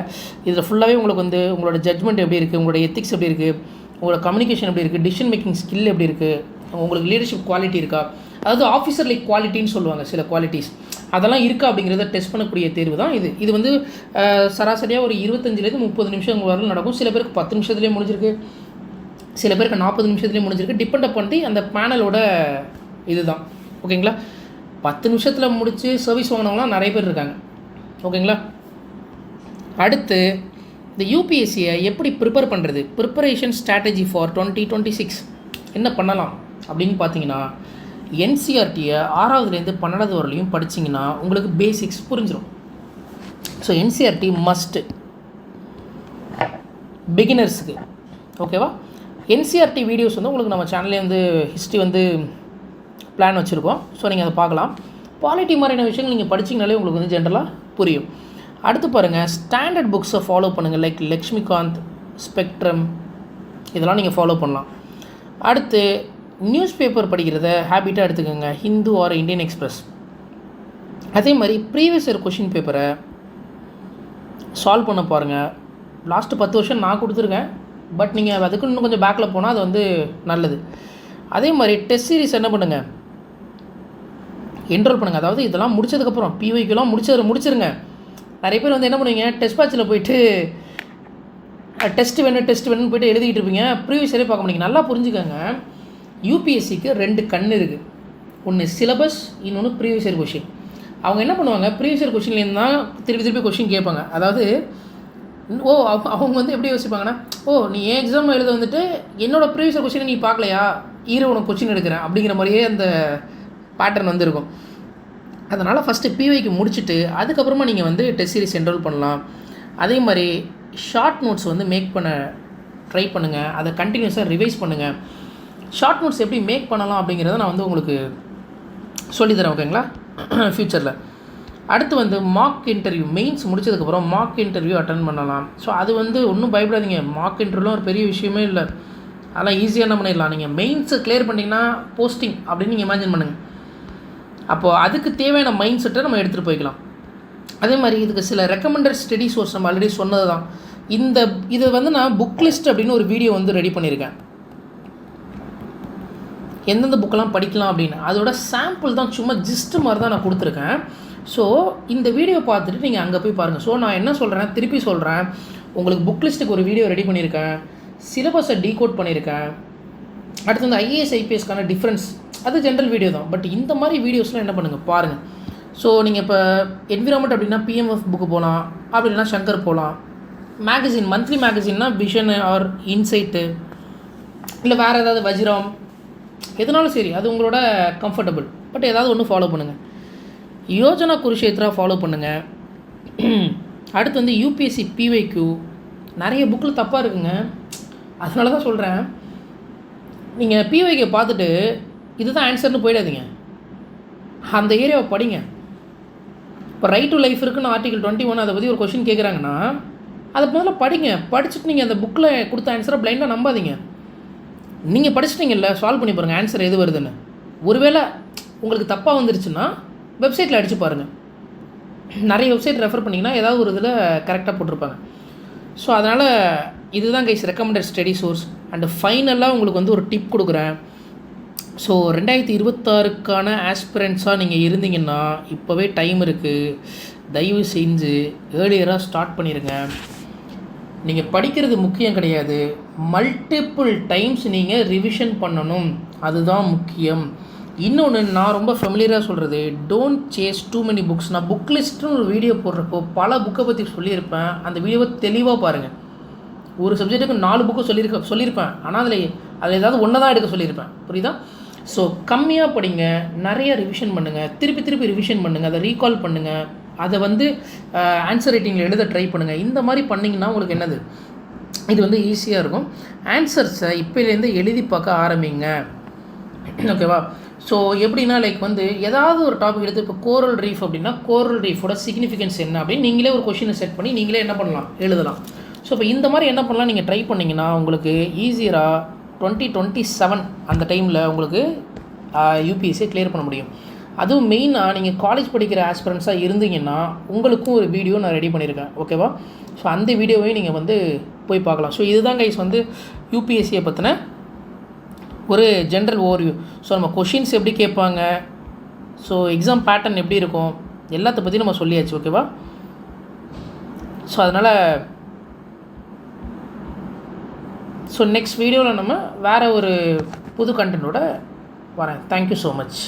இதில் ஃபுல்லாகவே உங்களுக்கு வந்து உங்களோட ஜட்மெண்ட் எப்படி இருக்குது, உங்களோட எத்திக்ஸ் எப்படி இருக்குது, உங்களோட கம்யூனிகேஷன் எப்படி இருக்குது, டிசிஷன் மேக்கிங் ஸ்கில் எப்படி இருக்குது, உங்களுக்கு லீடர்ஷிப் குவாலிட்டி இருக்கா, அதாவது ஆஃபீஸர் லைக் குவாலிட்டின்னு சொல்லுவாங்க சில குவாலிட்டிஸ், அதெல்லாம் இருக்கா அப்படிங்கிறத டெஸ்ட் பண்ணக்கூடிய தேர்வு தான் இது. இது வந்து சராசரியாக ஒரு 25லேருந்து 30 நிமிஷம் வரலும் நடக்கும். சில பேருக்கு 10 நிமிஷத்துலேயே முடிஞ்சிருக்கு, சில பேருக்கு 40 நிமிஷத்துலேயே முடிஞ்சிருக்கு. டிபெண்ட் பண்ணி அந்த பேனலோட இது தான். ஓகேங்களா? 10 நிமிஷத்தில் முடித்து சர்வீஸ் வாங்கினவங்களாம் நிறைய பேர் இருக்காங்க. ஓகேங்களா? அடுத்து இந்த யூபிஎஸ்சியை எப்படி ப்ரிப்பேர் பண்ணுறது, ப்ரிப்பரேஷன் ஸ்ட்ராட்டஜி ஃபார் 2026 என்ன பண்ணலாம் அப்படின்னு பார்த்தீங்கன்னா, என்சிஆர்டியை 6வதுலேருந்து 12வது வரலையும் படிச்சிங்கன்னா உங்களுக்கு பேசிக்ஸ் புரிஞ்சிடும். ஸோ என்சிஆர்டி மஸ்ட்டு பிகினர்ஸுக்கு. ஓகேவா? என்சிஆர்டி வீடியோஸ் வந்து உங்களுக்கு நம்ம சேனல்லே வந்து ஹிஸ்ட்ரி வந்து பிளான் வச்சுருக்கோம். ஸோ நீங்கள் அதை பார்க்கலாம். பாலிட்டி மாதிரியான விஷயங்கள் நீங்கள் படிச்சிங்கனாலே உங்களுக்கு வந்து ஜென்ரலாக புரியும். அடுத்து பாருங்கள், ஸ்டாண்டர்ட் புக்ஸை ஃபாலோ பண்ணுங்கள். லைக் லக்ஷ்மிகாந்த், ஸ்பெக்ட்ரம், இதெல்லாம் நீங்கள் ஃபாலோ பண்ணலாம். அடுத்து நியூஸ் பேப்பர் படிக்கிறத ஹேபிட்டாக எடுத்துக்கோங்க, ஹிந்து ஆர் இந்தியன் எக்ஸ்பிரஸ். அதே மாதிரி ப்ரீவியஸ் இயர் கொஷின் பேப்பரை சால்வ் பண்ண பாருங்கள். லாஸ்ட்டு 10 வருஷம் நான் கொடுத்துருக்கேன், பட் நீங்கள் அதுக்கு இன்னும் கொஞ்சம் பேக்கில் போனால் அது வந்து நல்லது. அதே மாதிரி டெஸ்ட் சீரிஸ் என்ன பண்ணுங்கள், என்ரோல் பண்ணுங்கள். அதாவது இதெல்லாம் முடிச்சதுக்கப்புறம் பிஒய்க்கெலாம் முடிச்சிருங்க. நிறைய பேர் வந்து என்ன பண்ணுவீங்க, டெஸ்ட் பேட்சில் போயிட்டு டெஸ்ட் வேணும்னு போய்ட்டு எழுதிக்கிட்டு இருப்பீங்க, ப்ரீவியஸ் இயரே பார்க்க முடியுங்க. நல்லா புரிஞ்சுக்கோங்க, யூபிஎஸ்சிக்கு 2 கண் இருக்குது. ஒன்று சிலபஸ், இன்னொன்று ப்ரீவியஸ் இயர் கொஷின். அவங்க என்ன பண்ணுவாங்க, ப்ரீவியஸ் இயர் கொஷின்லேருந்து தான் திருப்பி கொஷின் கேட்பாங்க. அதாவது அவங்க வந்து எப்படி யோசிப்பாங்கன்னா, நீ ஏன் எக்ஸாம் எழுத வந்துட்டு என்னோடய ப்ரீவியஸ் இயர் கொஷினை நீ பார்க்கலையா, உனக்கு கொஷின் எடுக்கிறேன் அப்படிங்கிற மாதிரியே அந்த பேட்டர்ன் வந்து இருக்கும். அதனால் ஃபஸ்ட்டு பிஒய்க்கு முடிச்சுட்டு அதுக்கப்புறமா நீங்கள் வந்து டெஸ்ட் சீரிஸ் என்ரோல் பண்ணலாம். அதே மாதிரி ஷார்ட் நோட்ஸ் வந்து மேக் பண்ண ட்ரை பண்ணுங்கள், அதை கண்டினியூஸாக ரிவைஸ் பண்ணுங்கள். ஷார்ட் நோட்ஸ் எப்படி மேக் பண்ணலாம் அப்படிங்கிறத நான் வந்து உங்களுக்கு சொல்லித்தரேன். ஓகேங்களா? ஃப்யூச்சரில். அடுத்து வந்து மார்க் இன்டர்வியூ, மெயின்ஸ் முடிச்சதுக்கப்புறம் மார்க் இன்டர்வியூ அட்டன் பண்ணலாம். ஸோ அது வந்து ஒன்றும் பயப்படாதீங்க, மார்க் இன்டர்வியூலாம் ஒரு பெரிய விஷயமே இல்லை, அதெல்லாம் ஈஸியாக என்ன பண்ணிடலாம். நீங்கள் மெயின்ஸை கிளியர் பண்ணிங்கன்னா போஸ்டிங் அப்படின்னு நீங்கள் இமேஜின் பண்ணுங்கள். அப்போது அதுக்கு தேவையான மைண்ட் செட்டை நம்ம எடுத்துகிட்டு போய்க்கலாம். அதே மாதிரி இதுக்கு சில ரெக்கமெண்டட் ஸ்டடி சோர்ஸ் நம்ம ஆல்ரெடி சொன்னது தான். இது வந்து நான் புக் லிஸ்ட் அப்படின்னு ஒரு வீடியோ வந்து ரெடி பண்ணியிருக்கேன், எந்தெந்த புக்கெல்லாம் படிக்கலாம் அப்படின்னு. அதோட சாம்பிள் தான், சும்மா ஜிஸ்ட்டு மாதிரி தான் நான் கொடுத்துருக்கேன். ஸோ இந்த வீடியோ பார்த்துட்டு நீங்கள் அங்கே போய் பாருங்கள். ஸோ நான் என்ன சொல்கிறேன், திருப்பி சொல்கிறேன், உங்களுக்கு புக் லிஸ்ட்டுக்கு ஒரு வீடியோ ரெடி பண்ணியிருக்கேன், சிலபஸை டீகோட் பண்ணியிருக்கேன். அடுத்து வந்து ஐஏஎஸ் ஐபிஎஸ்க்கான டிஃப்ரென்ஸ், அது ஜென்ரல் வீடியோ தான், பட் இந்த மாதிரி வீடியோஸ்லாம் என்ன பண்ணுங்கள் பாருங்கள். ஸோ நீங்கள் இப்போ என்விரான்மெண்ட் அப்படின்னா பிஎம்எஃப் புக்கு போகலாம், அப்படின்னா சங்கர் போகலாம். மேகசின், மந்த்லி மேகசின்னா விஷன் ஆர் இன்சைட்டு, இல்லை வேறு ஏதாவது வஜ்ரம், எதுனாலும் சரி, அது உங்களோட கம்ஃபர்டபுள். பட் ஏதாவது ஒன்று ஃபாலோ பண்ணுங்கள். யோஜனா குருஷேத்ரா ஃபாலோ பண்ணுங்கள். அடுத்து வந்து யூபிஎஸ்சி பிஒய்க்யூ நிறைய புக்கில் தப்பாக இருக்குங்க, அதனால தான் சொல்கிறேன். நீங்கள் பிஒய்க்கை பார்த்துட்டு இதுதான் ஆன்சர்னு போயிடாதீங்க, அந்த ஏரியாவை படிங்க. இப்போ ரைட் டு லைஃப் இருக்குன்னு ஆர்டிகல் 21 அதை பற்றி ஒரு கொஷின் கேட்குறாங்கன்னா அதை முதல்ல படிங்க. படிச்சுட்டு நீங்கள் அந்த புக்கில் கொடுத்த ஆன்சரை பிளைண்டாக நம்பாதீங்க. நீங்கள் படிச்சிட்டிங்கல்ல, சால்வ் பண்ணி பாருங்கள் ஆன்சர் எது வருதுன்னு. ஒருவேளை உங்களுக்கு தப்பாக வந்துருச்சுன்னா வெப்சைட்டில் அடித்து பாருங்கள், நிறைய வெப்சைட் ரெஃபர் பண்ணிங்கன்னா ஏதாவது ஒரு இதில் கரெக்டாக போட்டிருப்பாங்க. ஸோ அதனால் இதுதான் guys recommended study source. And ஃபைனலாக உங்களுக்கு வந்து ஒரு டிப் கொடுக்குறேன். ஸோ 2026க்கான ஆஸ்பிரண்ட்ஸாக நீங்கள் இருந்தீங்கன்னா இப்போவே டைம் இருக்குது, தயவு செஞ்சு ஏர்லியராக ஸ்டார்ட் பண்ணிடுங்க. நீங்கள் படிக்கிறது முக்கியம் கிடையாது, மல்டிப்புள் டைம்ஸ் நீங்கள் ரிவிஷன் பண்ணணும். அதுதான் முக்கியம். இன்னொன்று நான் ரொம்ப ஃபெமிலியராக சொல்கிறது, don't chase too many books. நான் புக் லிஸ்ட்டுன்னு ஒரு வீடியோ போடுறப்போ பல புக்கை பற்றி சொல்லியிருப்பேன். அந்த வீடியோவை தெளிவாக பாருங்கள். ஒரு சப்ஜெக்ட்டுக்கு 4 புக்கு சொல்லியிருப்பேன். ஆனால் அதில் ஏதாவது ஒன்று தான் எடுக்க சொல்லியிருப்பேன். புரியுதா? ஸோ கம்மியாக படிங்க, நிறைய ரிவிஷன் பண்ணுங்கள், திருப்பி ரிவிஷன் பண்ணுங்கள், அதை ரீகால் பண்ணுங்கள், அதை வந்து ஆன்சர் ரைட்டிங்கில் எழுத ட்ரை பண்ணுங்கள். இந்த மாதிரி பண்ணிங்கன்னா உங்களுக்கு என்னது, இது வந்து ஈஸியாக இருக்கும். ஆன்சர்ஸை இப்போலேருந்து எழுதி பார்க்க ஆரம்பிங்க. ஓகேவா? ஸோ எப்படின்னா லைக் வந்து ஏதாவது ஒரு டாபிக் எடுத்து, இப்போ கோரல் ரீஃப் அப்படின்னா கோரல் ரீஃபோட சிக்னிஃபிகன்ஸ் என்ன அப்படின்னு நீங்களே ஒரு கொஷினை செட் பண்ணி நீங்களே என்ன பண்ணலாம், எழுதலாம். ஸோ இப்போ இந்த மாதிரி என்ன பண்ணலாம், நீங்கள் ட்ரை பண்ணிங்கன்னா உங்களுக்கு ஈஸியராக 2027 அந்த டைமில் உங்களுக்கு யூபிஎஸ்சியை கிளியர் பண்ண முடியும். அதுவும் மெயினாக நீங்கள் காலேஜ் படிக்கிற ஆஸ்பிரண்ட்ஸாக இருந்தீங்கன்னா உங்களுக்கும் ஒரு வீடியோ நான் ரெடி பண்ணியிருக்கேன். ஓகேவா? ஸோ அந்த வீடியோவையும் நீங்கள் வந்து போய் பார்க்கலாம். ஸோ இதுதான் கைஸ் வந்து யூபிஎஸ்சியை பற்றின ஒரு ஜென்ரல் ஓவர்வியூ. ஸோ நம்ம கொஷின்ஸ் எப்படி கேட்பாங்க, ஸோ எக்ஸாம் பேட்டர்ன் எப்படி இருக்கும், எல்லாத்த பற்றி நம்ம சொல்லியாச்சு. ஓகேவா? ஸோ அதனால் ஸோ நெக்ஸ்ட் வீடியோவில் நம்ம வேறு ஒரு புது கண்டென்ட்டோட வரேன். Thank you so much.